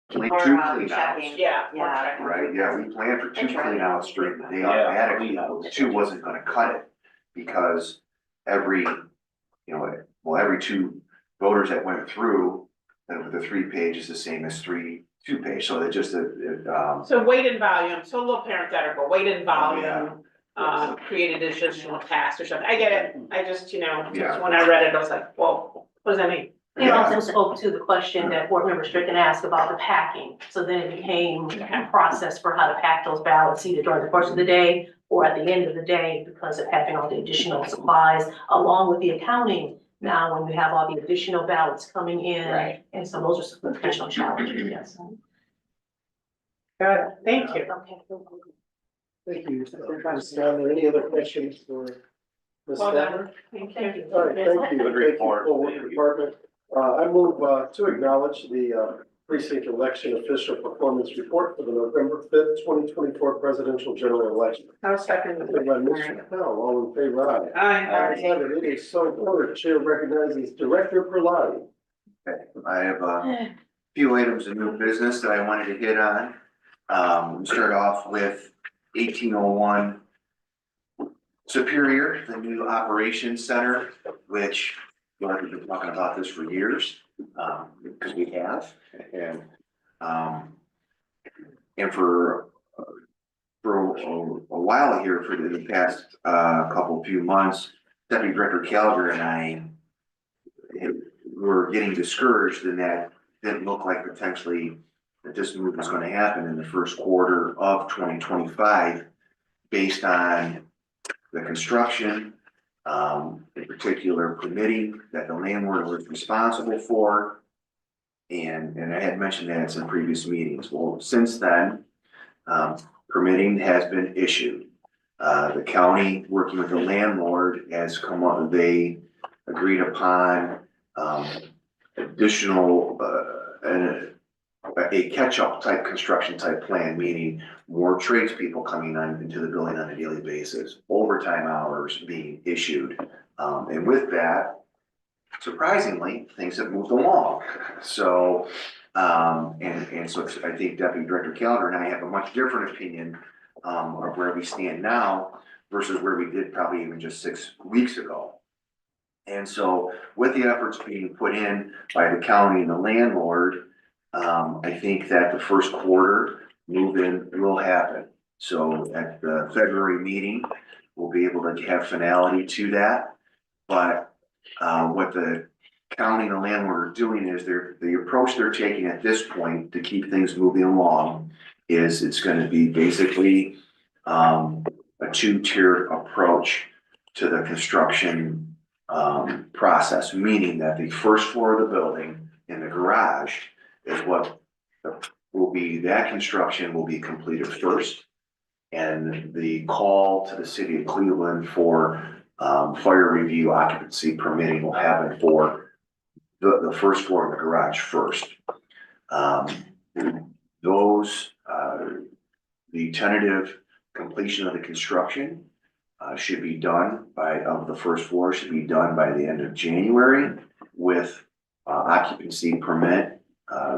planned Or, 2 clean checking. outs. Yeah. Yeah. Right, yeah, we planned for 2 That's right. clean outs during the day Yeah, automatically, clean but outs. 2 wasn't gonna cut it. Because every 2 voters that went through, then the 3-page is the same as 3 2-page, so it just, So weight and volume, so a little parenthetical, weight and Yeah. volume, created additional tasks or something. I get it. I just, Yeah. just when I read it, I was like, whoa, what does that mean? It also spoke to the question that Board Member Strickland asked about the packing. So then it became a process for how to pack those ballots either during the course of the day or at the end of the day because of having all the additional supplies along with the accounting. Now, when we have all the additional ballots coming in. Right. And so those are some additional challenges, yes. Got it. Thank you. Okay. Thank you, Ms. Scanlon. Any other questions for Ms. Well Scanlon? done. Thank you. All right, thank you. Good Thank you, report. Poll Work Department. I move to acknowledge the precinct election official performance report for the November 5th, 2024 presidential general election. I'll second Moved by Mr. Powell, all in favor, aye. Aye. Ayes have it. It is so ordered. Chair recognizes Director Perlotti. I have a few items of new business that I wanted to hit on. We start off with 1801 Superior, the new operations center, which we've been talking about this for years, because we have, and for a while here, for the past few months, Deputy Director Caliber and I were getting discouraged in that it didn't look like potentially that this move was going to happen in the first quarter of 2025, based on the construction, in particular permitting that the landlord was responsible for. And I had mentioned that in some previous meetings. Well, since then, permitting has been issued. The county, working with the landlord, has come up, they agreed upon additional, a catch-up type construction type plan, meaning more tradespeople coming on into the building on a daily basis, overtime hours being issued. And with that, surprisingly, things have moved along. So, and so I think Deputy Director Caliber and I have a much different opinion of where we stand now versus where we did probably even just 6 weeks ago. And so with the efforts being put in by the county and the landlord, I think that the first quarter move-in will happen. So at the February meeting, we'll be able to have finality to that. But what the county and the landlord are doing is the approach they're taking at this point to keep things moving along is it's going to be basically a 2-tiered approach to the construction process, meaning that the first floor of the building in the garage is what will be, that construction will be completed first. And the call to the city of Cleveland for fire review occupancy permitting will happen for the first floor of the garage first. The tentative completion of the construction should be done of the first floor should be done by the end of January, with occupancy permit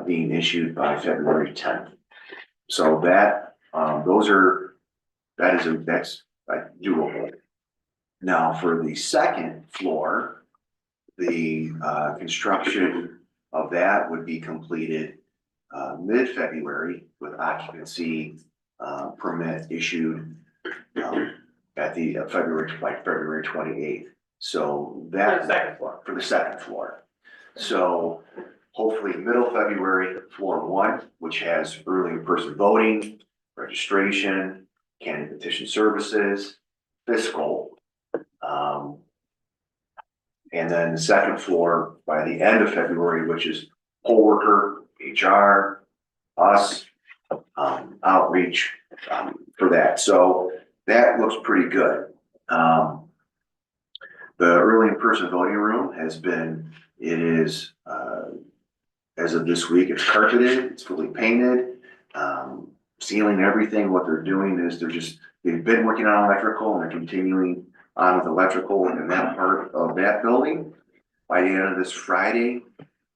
being issued by February 10th. So that's doable. Now, for the second floor, the construction of that would be completed mid-February with occupancy, permit issued, at the February 28th. So For that. the second floor. For the second floor. So hopefully middle February, floor one, which has early in-person voting, registration, candidate petition services, fiscal. And then the second floor by the end of February, which is poll worker, HR, us, outreach, for that. So that looks pretty good. The early in-person voting room it is, as of this week, it's carpeted, it's fully painted, ceiling, everything. What they're doing is they've been working on electrical and they're continuing on with electrical in that part of that building. By the end of this Friday,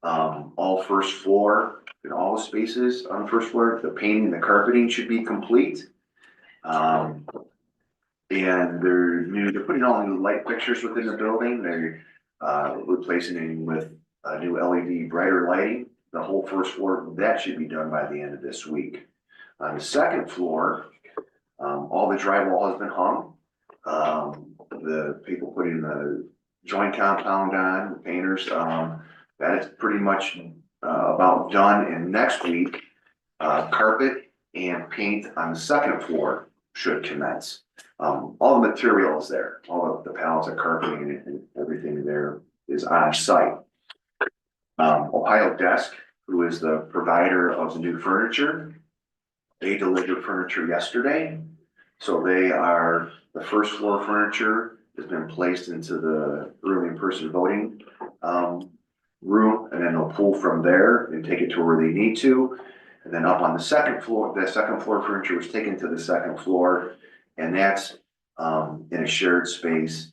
all first floor and all the spaces on the first floor, the painting, the carpeting should be complete. And they're putting all new light fixtures within the building. They're replacing it with new LED brighter lighting. The whole first floor, that should be done by the end of this week. On the second floor, all the drywall has been hung. The people putting the joint compound on, the painters, that is pretty much about done. And next week, carpet and paint on the second floor should commence. All the material is there, all of the pallets of carpeting and everything there is on site. Ohio Desk, who is the provider of the new furniture, they delivered furniture yesterday. So the first floor furniture has been placed into the early in-person voting room, and then they'll pull from there and take it to where they need to. And then up on the second floor furniture was taken to the second floor, and that's in a shared space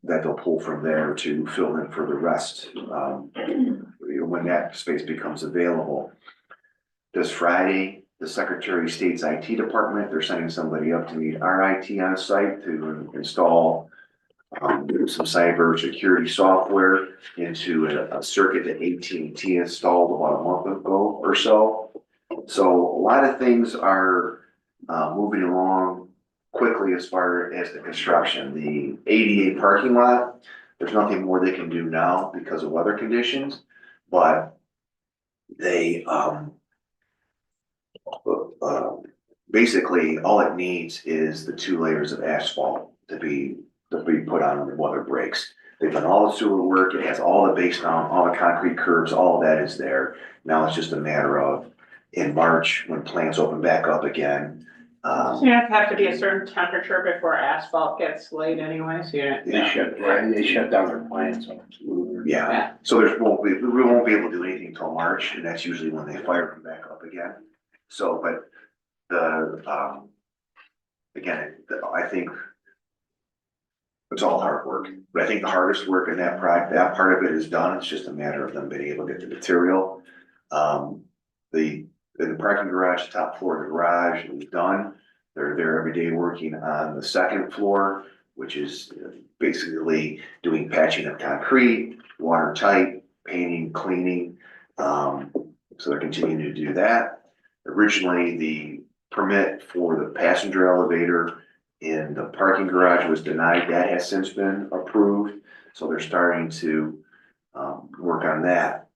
that they'll pull from there to fill in for the rest when that space becomes available. This Friday, the Secretary of State's IT department, they're sending somebody up to meet our IT on site to install some cyber security software into a circuit that AT&T installed about a month ago or so. So a lot of things are moving along quickly as far as the construction. The ADA parking lot, there's nothing more they can do now because of weather conditions, but they basically all it needs is the 2 layers of asphalt to be put on when the weather breaks. They've done all the sewer work, it has all the base down, all the concrete curbs, all of that is there. Now it's just a matter of in March, when plants open back up again. So you have to be a certain temperature before asphalt gets laid anyway, so you They shut down their plants. Yeah, so we won't be able to do anything until March, and that's usually when they fire them back up again. So, but again, I think it's all hard work, but I think the hardest work in that part of it is done. It's just a matter of them being able to get the material. The parking garage, the top floor of the garage is done. They're there every day working on the second floor, which is basically doing patching of concrete, watertight, painting, cleaning. So they're continuing to do that. Originally, the permit for the passenger elevator in the parking garage was denied. That has since been approved. So they're starting to work on that.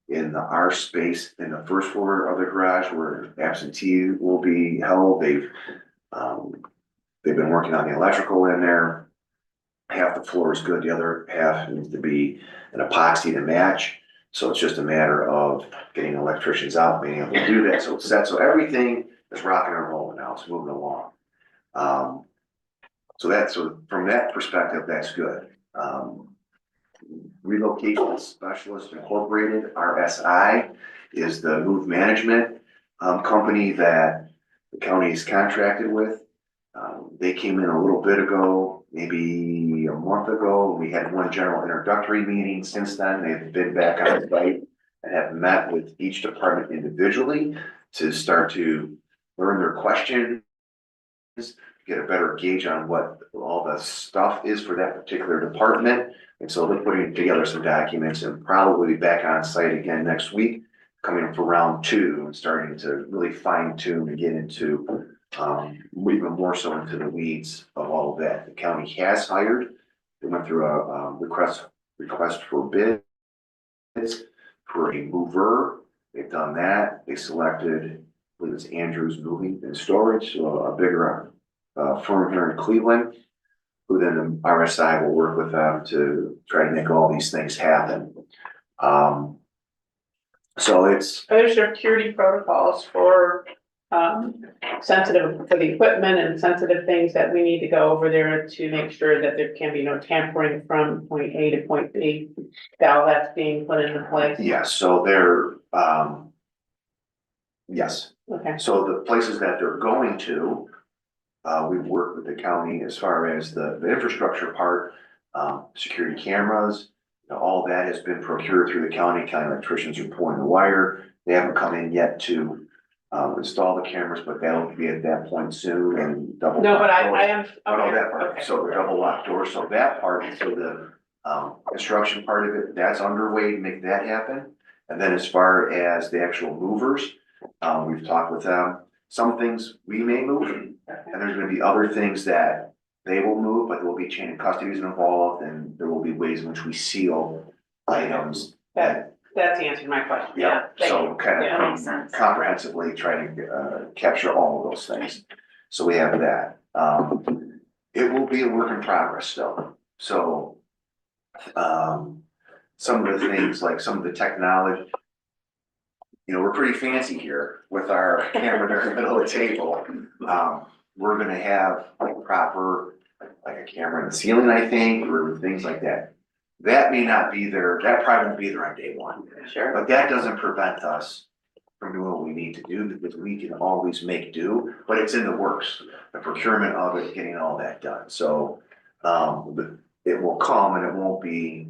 In our space in the first floor of the garage where absentee will be held, they've been working on the electrical in there. Half the floor is good, the other half needs to be an epoxy to match. So it's just a matter of getting electricians out, being able to do that. So it's set. So everything is rocking and rolling now. It's moving along. So from that perspective, that's good. Relocation Specialist Incorporated, RSI, is the move management company that the county is contracted with. They came in a little bit ago, maybe a month ago. We had one general introductory meeting. Since then, they've been back on site and have met with each department individually to start to learn their questions, get a better gauge on what all the stuff is for that particular department. And so they're putting together some documents and probably be back on site again next week coming for round two and starting to really fine tune and get into, even more so into the weeds of all of that. The county has hired, they went through a, request for bids for a mover. They've done that. They selected, I believe it's Andrews Moving and Storage, so a bigger, firm here in Cleveland, who then RSI will work with them to try to make all these things happen. So it's, Are there security protocols for, sensitive, for the equipment and sensitive things that we need to go over there to make sure that there can be no tampering from point A to point B? All that's being put into place? yes, so they're, yes, Okay, so the places that they're going to, we've worked with the county as far as the infrastructure part, security cameras. All that has been procured through the county electricians are pulling the wire. They haven't come in yet to, install the cameras, but that'll be at that point soon and double. no, but lock I doors. am, Oh, no, okay, that part, okay. so the double lock doors, so that part, so the, construction part of it, that's underway to make that happen. And then as far as the actual movers, we've talked with them, some things we may move, and there's gonna be other things that they will move, but there will be chain of custodies involved, and there will be ways in which we seal items that, That's the answer to my question, yeah, yeah, thank so you. kind Yeah. That makes sense. of comprehensively trying to, capture all of those things. So we have that. It will be a work in progress still, so, some of the things, like some of the technology, we're pretty fancy here with our camera there in the middle of the table. We're gonna have like proper, like a camera in the ceiling, I think, or things like that. That may not be there, that probably won't be there on day one, Sure. but that doesn't prevent us from doing what we need to do, because we can always make do, but it's in the works. The procurement of it, getting all that done, so, it will come and it won't be,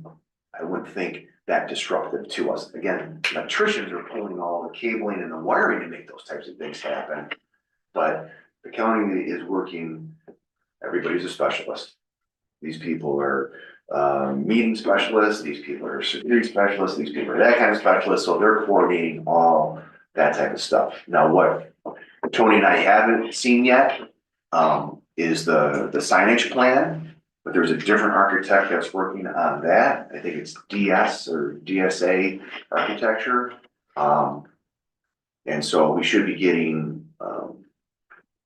I wouldn't think, that disruptive to us. Again, electricians are pulling all the cabling and the wiring to make those types of things happen. But the county is working, everybody's a specialist. These people are, meeting specialists, these people are security specialists, these people are that kind of specialists, so they're coordinating all that type of stuff. Now, what Tony and I haven't seen yet, is the signage plan. But there's a different architect that's working on that. I think it's DS or DSA architecture. And so we should be getting,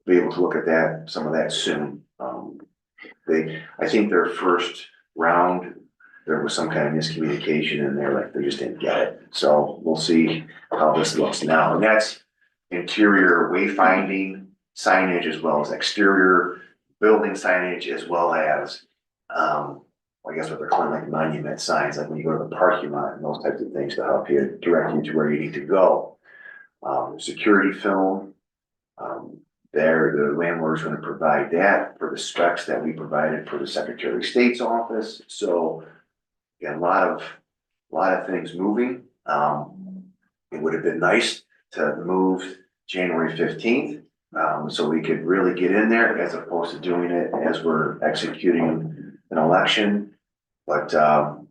be able to look at that, some of that soon. I think their first round, there was some kind of miscommunication in there, like they just didn't get it. So we'll see how this looks now. And that's interior wayfinding signage as well as exterior building signage, as well as, I guess what they're calling like monument signs, like when you go to the parking lot and those types of things to help you direct you to where you need to go. Security film, the landlord's gonna provide that for the specs that we provided for the Secretary of State's office, so again, a lot of things moving. It would have been nice to move January 15th. So we could really get in there as opposed to doing it as we're executing an election. But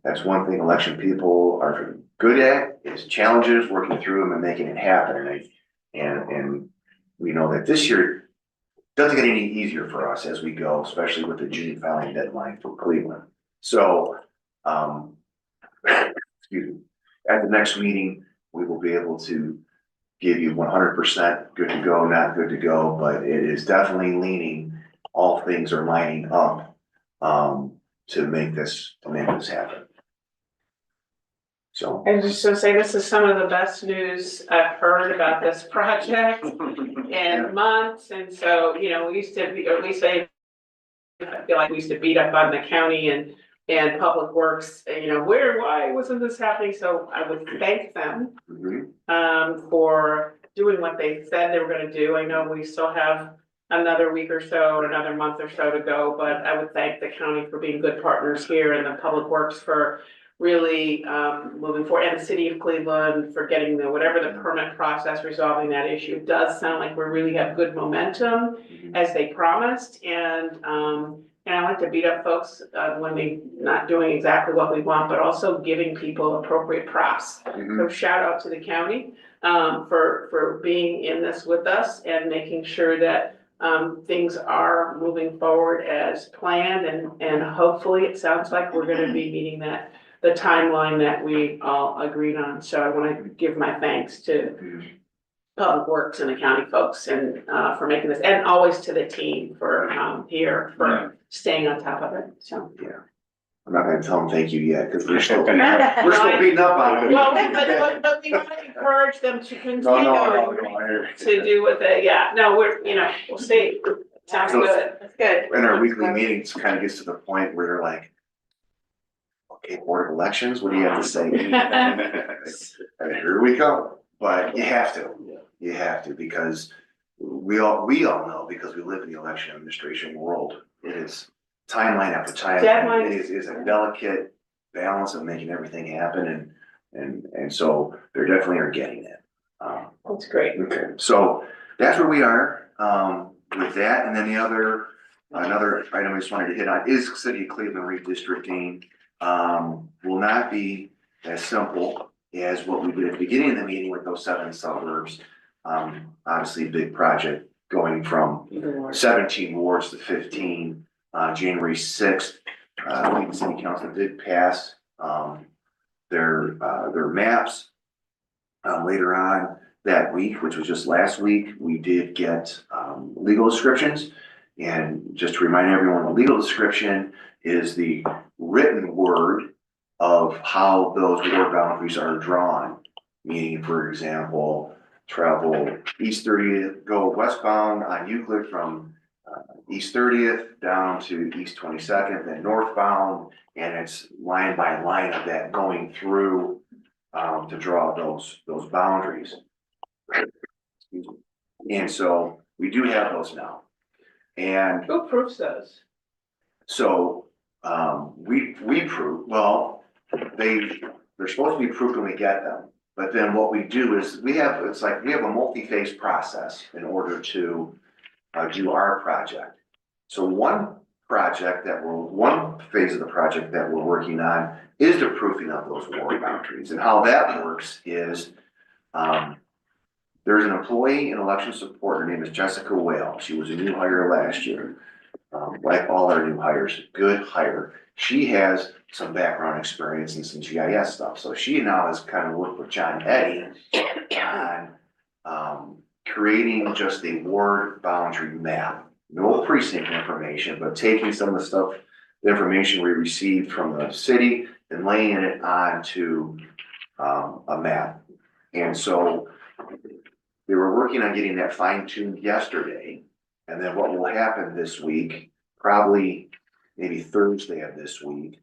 that's one thing election people are good at, is challenges, working through them and making it happen. And we know that this year doesn't get any easier for us as we go, especially with the June filing deadline for Cleveland. So, excuse me, at the next meeting, we will be able to give you 100% good to go, not good to go, but it is definitely leaning, all things are lining up, to make this happen. So, I was just gonna say, this is some of the best news I've heard about this project in months, and so, we used to be, or at least I feel like we used to beat up on the county and Public Works, why wasn't this happening? So I would thank them, for doing what they said they were gonna do. I know we still have another week or so, another month or so to go, but I would thank the county for being good partners here, and the Public Works for really moving forward, and the city of Cleveland for getting whatever the permit process, resolving that issue. It does sound like we really have good momentum as they promised, and And I like to beat up folks, when they not doing exactly what we want, but also giving people appropriate props. So shout out to the county, for being in this with us and making sure that, things are moving forward as planned and hopefully it sounds like we're gonna be meeting the timeline that we all agreed on. So I wanna give my thanks to Public Works and the county folks and, for making this, and always to the team for, here, for staying on top of it, so. I'm not gonna tell them thank you yet, because we're still Well, beating up on them. Well, but we wanna encourage them to No, continue to do what they, no, we'll see. Sounds So- good. That's good. In our weekly meetings, kind of gets to the point where they're like, okay, Board of Elections, what do you have to say? And here we go, but you have to, because we all know, because we live in the election administration world, it is timeline after timeline. Deadlines. It is a delicate balance of making everything happen, and so they definitely are getting it. That's great. Okay, so that's where we are, with that, and then another item I just wanted to hit on is City of Cleveland redistricting. Will not be as simple as what we did at the beginning of the meeting with those 7 suburbs. Obviously a big project going from 17 wards to 15, January 6th. I think the city council did pass, their maps. Later on that week, which was just last week, we did get, legal descriptions. And just to remind everyone, the legal description is the written word of how those ward boundaries are drawn. Meaning, for example, travel East 30th, go westbound on Euclid from East 30th down to East 22nd, then northbound, and it's line by line of that going through to draw those boundaries. Excuse me. And so we do have those now. And Who proofs those? so we prove, well, they're supposed to be proved when we get them. But then what we do is we have a multi-phase process in order to do our project. So one phase of the project that we're working on is the proofing of those ward boundaries. And how that works is there's an employee in election support. Her name is Jessica Whale. She was a new hire last year. Like all our new hires, good hire. She has some background experience in some GIS stuff. So she now has kind of worked with John Eddy on creating just a ward boundary map. No precinct information, but taking some of the information we received from the city and laying it onto a map. And so they were working on getting that fine-tuned yesterday. And then what will happen this week, probably maybe Thursday of this week,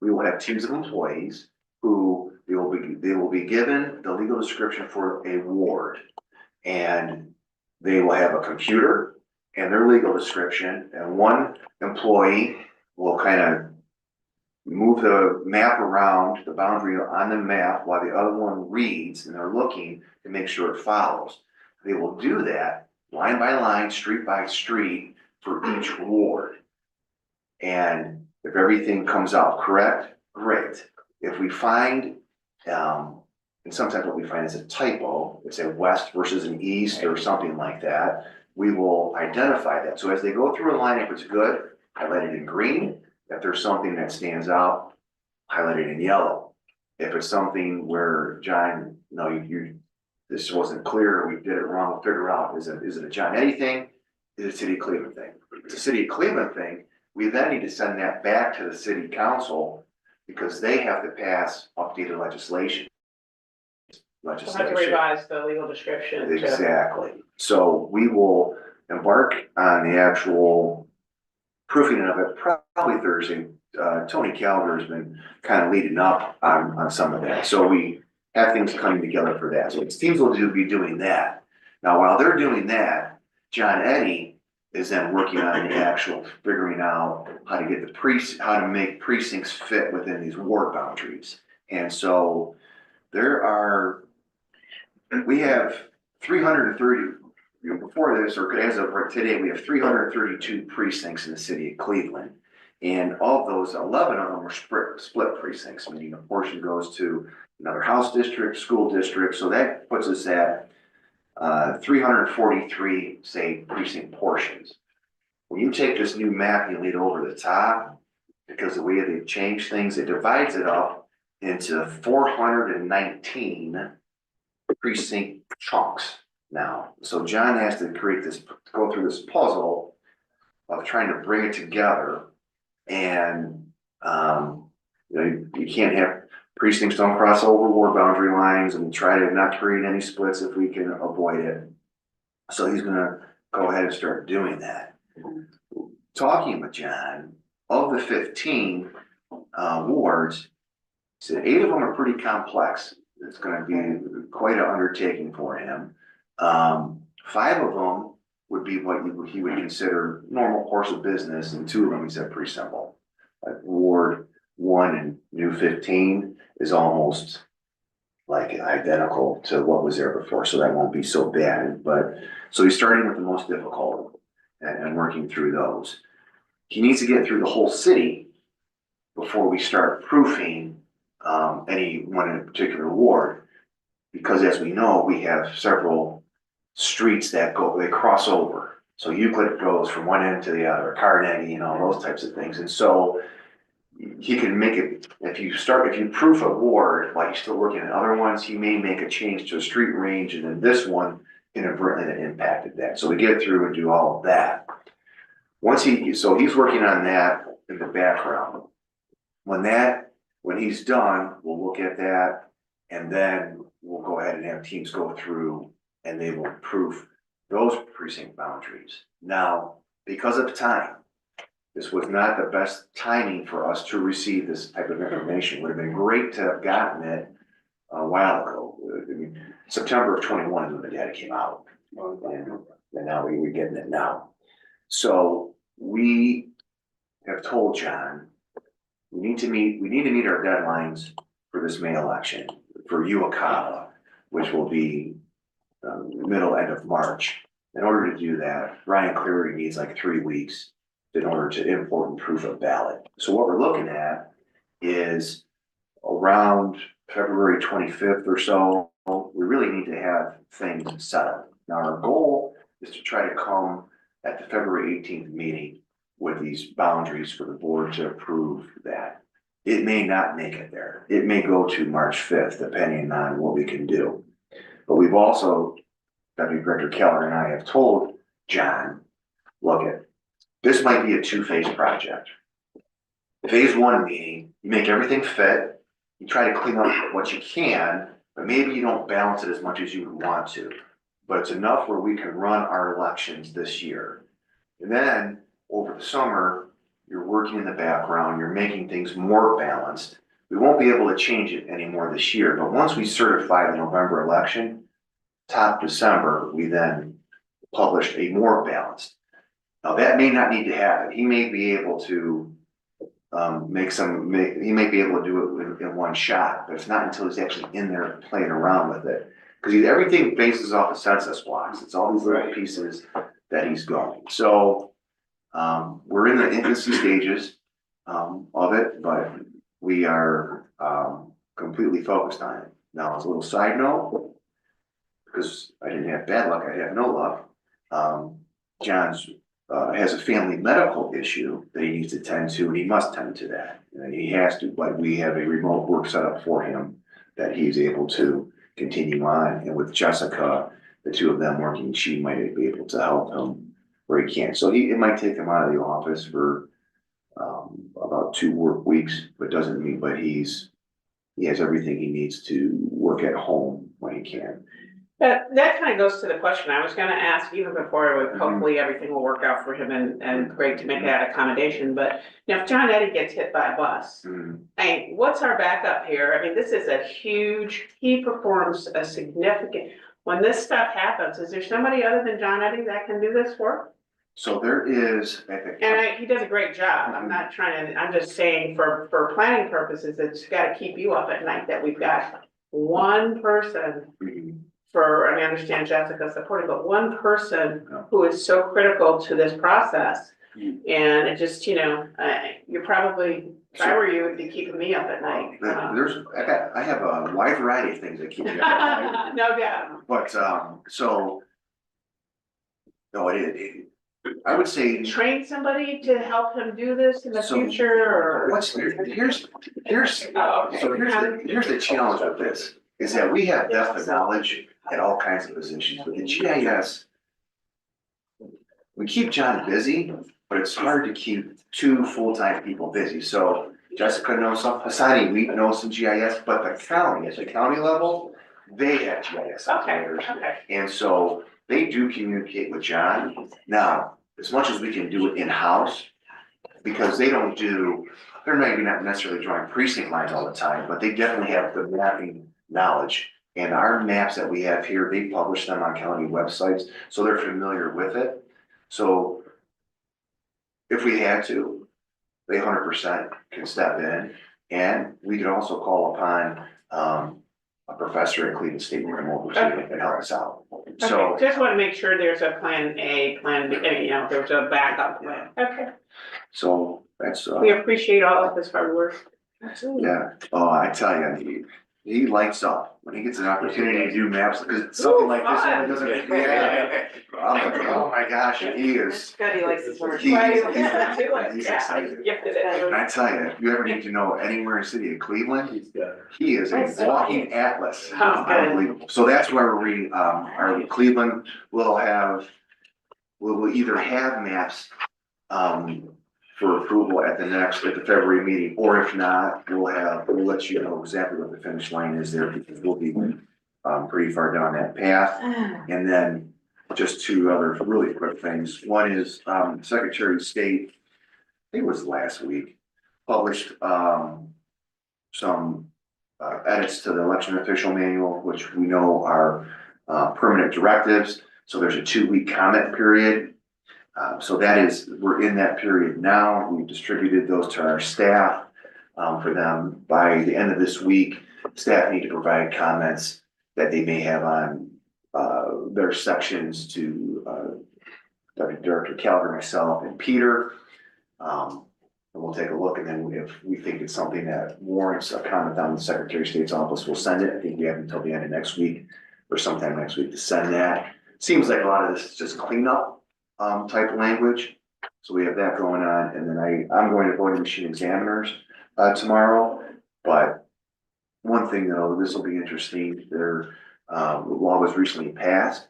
we will have teams of employees who they will be given the legal description for a ward. And they will have a computer and their legal description, and one employee will kind of move the map around, the boundary on the map, while the other one reads, and they're looking to make sure it follows. They will do that line by line, street by street for each ward. And if everything comes out correct, great. If we find, and sometimes what we find is a typo, it's a west versus an east or something like that, we will identify that. So as they go through a line, if it's good, highlight it in green. If there's something that stands out, highlight it in yellow. If it's something where, John, no, this wasn't clear, or we did it wrong, we'll figure out, is it a John Eddy thing? Is it a City of Cleveland thing? If it's a City of Cleveland thing, we then need to send that back to the city council because they have to pass updated legislation. We'll have to revise the legal description. Exactly. So we will embark on the actual proofing of it probably Thursday. Tony Calver has been kind of leading up on some of that. So we have things coming together for that. So teams will be doing that. Now, while they're doing that, John Eddy is then working on the actual figuring out how to get how to make precincts fit within these ward boundaries. And so we have 330 before this, or as of today, we have 332 precincts in the city of Cleveland. And of those, 11 of them are split precincts, meaning a portion goes to another house district, school district. So that puts us at 343, say, precinct portions. When you take this new map, you lead over the top, because the way they've changed things, it divides it up into 419 precinct chunks now. So John has to create this, go through this puzzle of trying to bring it together. And, you can't have precincts don't cross over ward boundary lines, and try to not create any splits if we can avoid it. So he's gonna go ahead and start doing that. Talking with John, of the 15 wards, he said 8 of them are pretty complex. It's gonna be quite an undertaking for him. 5 of them would be what he would consider normal course of business, and 2 of them he said pretty simple. Like Ward 1 and New 15 is almost like identical to what was there before, so that won't be so bad. But so he's starting with the most difficult and working through those. He needs to get through the whole city before we start proofing any one in a particular ward, because as we know, we have several streets that they cross over. So Euclid goes from one end to the other, Carnegie, those types of things. And so he can make it, if you proof a ward while you're still working on other ones, he may make a change to a street range, and then this one inadvertently impacted that. So we get through and do all of that. So he's working on that in the background. When he's done, we'll look at that, and then we'll go ahead and have teams go through and they will proof those precinct boundaries. Now, because of time, this was not the best timing for us to receive this type of information. It would have been great to have gotten it a while ago. I mean, September of 21 is when the data came out, and now we're getting it now. So we have told John, we need to meet our deadlines for this May election for Uwakava, which will be end of March. In order to do that, Ryan Cleary needs like 3 weeks in order to import and proof a ballot. So what we're looking at is around February 25th or so, we really need to have things settled. Now, our goal is to try to come at the February 18th meeting with these boundaries for the board to approve that. It may not make it there. It may go to March 5th, depending on what we can do. But we've also, Deputy Director Keller and I have told John, look, this might be a 2-phase project. Phase 1 meeting, you make everything fit, you try to clean up what you can, but maybe you don't balance it as much as you would want to. But it's enough where we can run our elections this year. And then over the summer, you're working in the background, you're making things more balanced. We won't be able to change it anymore this year, but once we certify the November election, top December, we then published a more balanced. Now that may not need to happen. He may be able to he may be able to do it in one shot, but it's not until he's actually in there playing around with it. Because everything bases off of census blocks. It's all these little pieces that he's going. So we're in the infancy stages of it, but we are completely focused on it. Now, as a little side note, because I didn't have bad luck, I have no luck. John's has a family medical issue that he needs to tend to, and he must tend to that. And he has to, but we have a remote work set up for him that he's able to continue on. And with Jessica, the 2 of them working, she might be able to help him where he can. So it might take him out of the office for about 2 work weeks, but doesn't mean, but he has everything he needs to work at home when he can. That kind of goes to the question I was gonna ask even before, hopefully everything will work out for him and great to make that accommodation, but if John Eddie gets hit by a bus, hey, what's our backup here? I mean, this is a huge, he performs a significant, when this stuff happens, is there somebody other than John Eddie that can do this work? So there is, He does a great job. I'm not trying to, I'm just saying for planning purposes, it's gotta keep you up at night that we've got one person for an certainly understand Jessica supporting, but one person who is so critical to this process. And it just, you're probably, if I were you, would be keeping me up at night. I have a wide variety of things that keep me up. No doubt. But, no, I would say. Train somebody to help him do this in the So, future or? Here's Oh, okay. So here's the challenge with this, is that we have depth of knowledge at all kinds of positions, but the GIS. We keep John busy, but it's hard to keep two full-time people busy, so Jessica knows some, Hasani, we know some GIS, but the county, at the county level, they have GIS Okay, operators. okay. And so they do communicate with John. Now, as much as we can do it in-house, because they're maybe not necessarily drawing precinct lines all the time, but they definitely have the mapping knowledge. And our maps that we have here, they publish them on county websites, so they're familiar with it. So if we had to, they 100% can step in, and we could also call upon a professor at Cleveland State Remote that can help us out. So Okay, just want to make sure there's a plan A, plan B, there's a backup plan. Okay, so that's we appreciate all of this hard work. Absolutely. yeah. Oh, I tell you, he lights up when he gets an opportunity to do maps, because something like this only doesn't. Yeah. I'm like, oh my gosh, he is. Good, he likes his work. He's Yeah, excited. gifted And it. I tell you, if you ever need to know anywhere in the city of Cleveland, he is a walking atlas. Oh, good. Unbelievable. So that's where our Cleveland will either have maps for approval at the February meeting, or if not, we'll let you know exactly what the finish line is there, because we'll be pretty far down that path. And then just two other really quick things. One is Secretary of State, I think it was last week, published some edits to the election official manual, which we know are permanent directives. So there's a 2-week comment period. So we're in that period now. We've distributed those to our staff for them. By the end of this week, staff need to provide comments that they may have on their sections to Deputy Director Calvert, myself, and Peter. And we'll take a look, and then if we think it's something that warrants a comment down the Secretary of State's office, we'll send it. I think we have until the end of next week or sometime next week to send that. Seems like a lot of this is just cleanup type language. So we have that going on, and then I'm going to voting machine examiners tomorrow. But one thing though, this will be interesting. The law was recently passed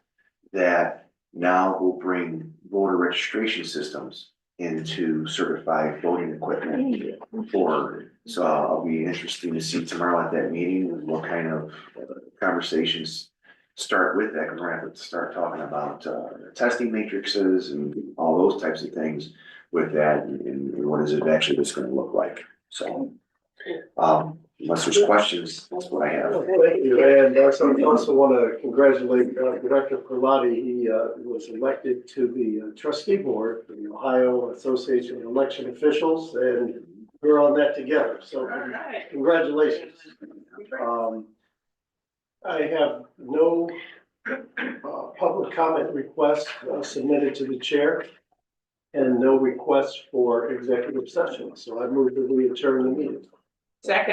that now will bring voter registration systems into certified voting equipment forward. So I'll be interested to see tomorrow at that meeting what kind of conversations start with that, because we're gonna have to start talking about testing matrices and all those types of things with that, and what is it actually that's gonna look like. So unless there's questions, that's what I have. Thank you, and I also want to congratulate Director Perlotti. He was elected to the trustee board for the Ohio Association of Election Officials, and we're on that together, so All right. congratulations. I have no public comment requests submitted to the chair, and no requests for executive session, so I move that we adjourn the meeting. Second.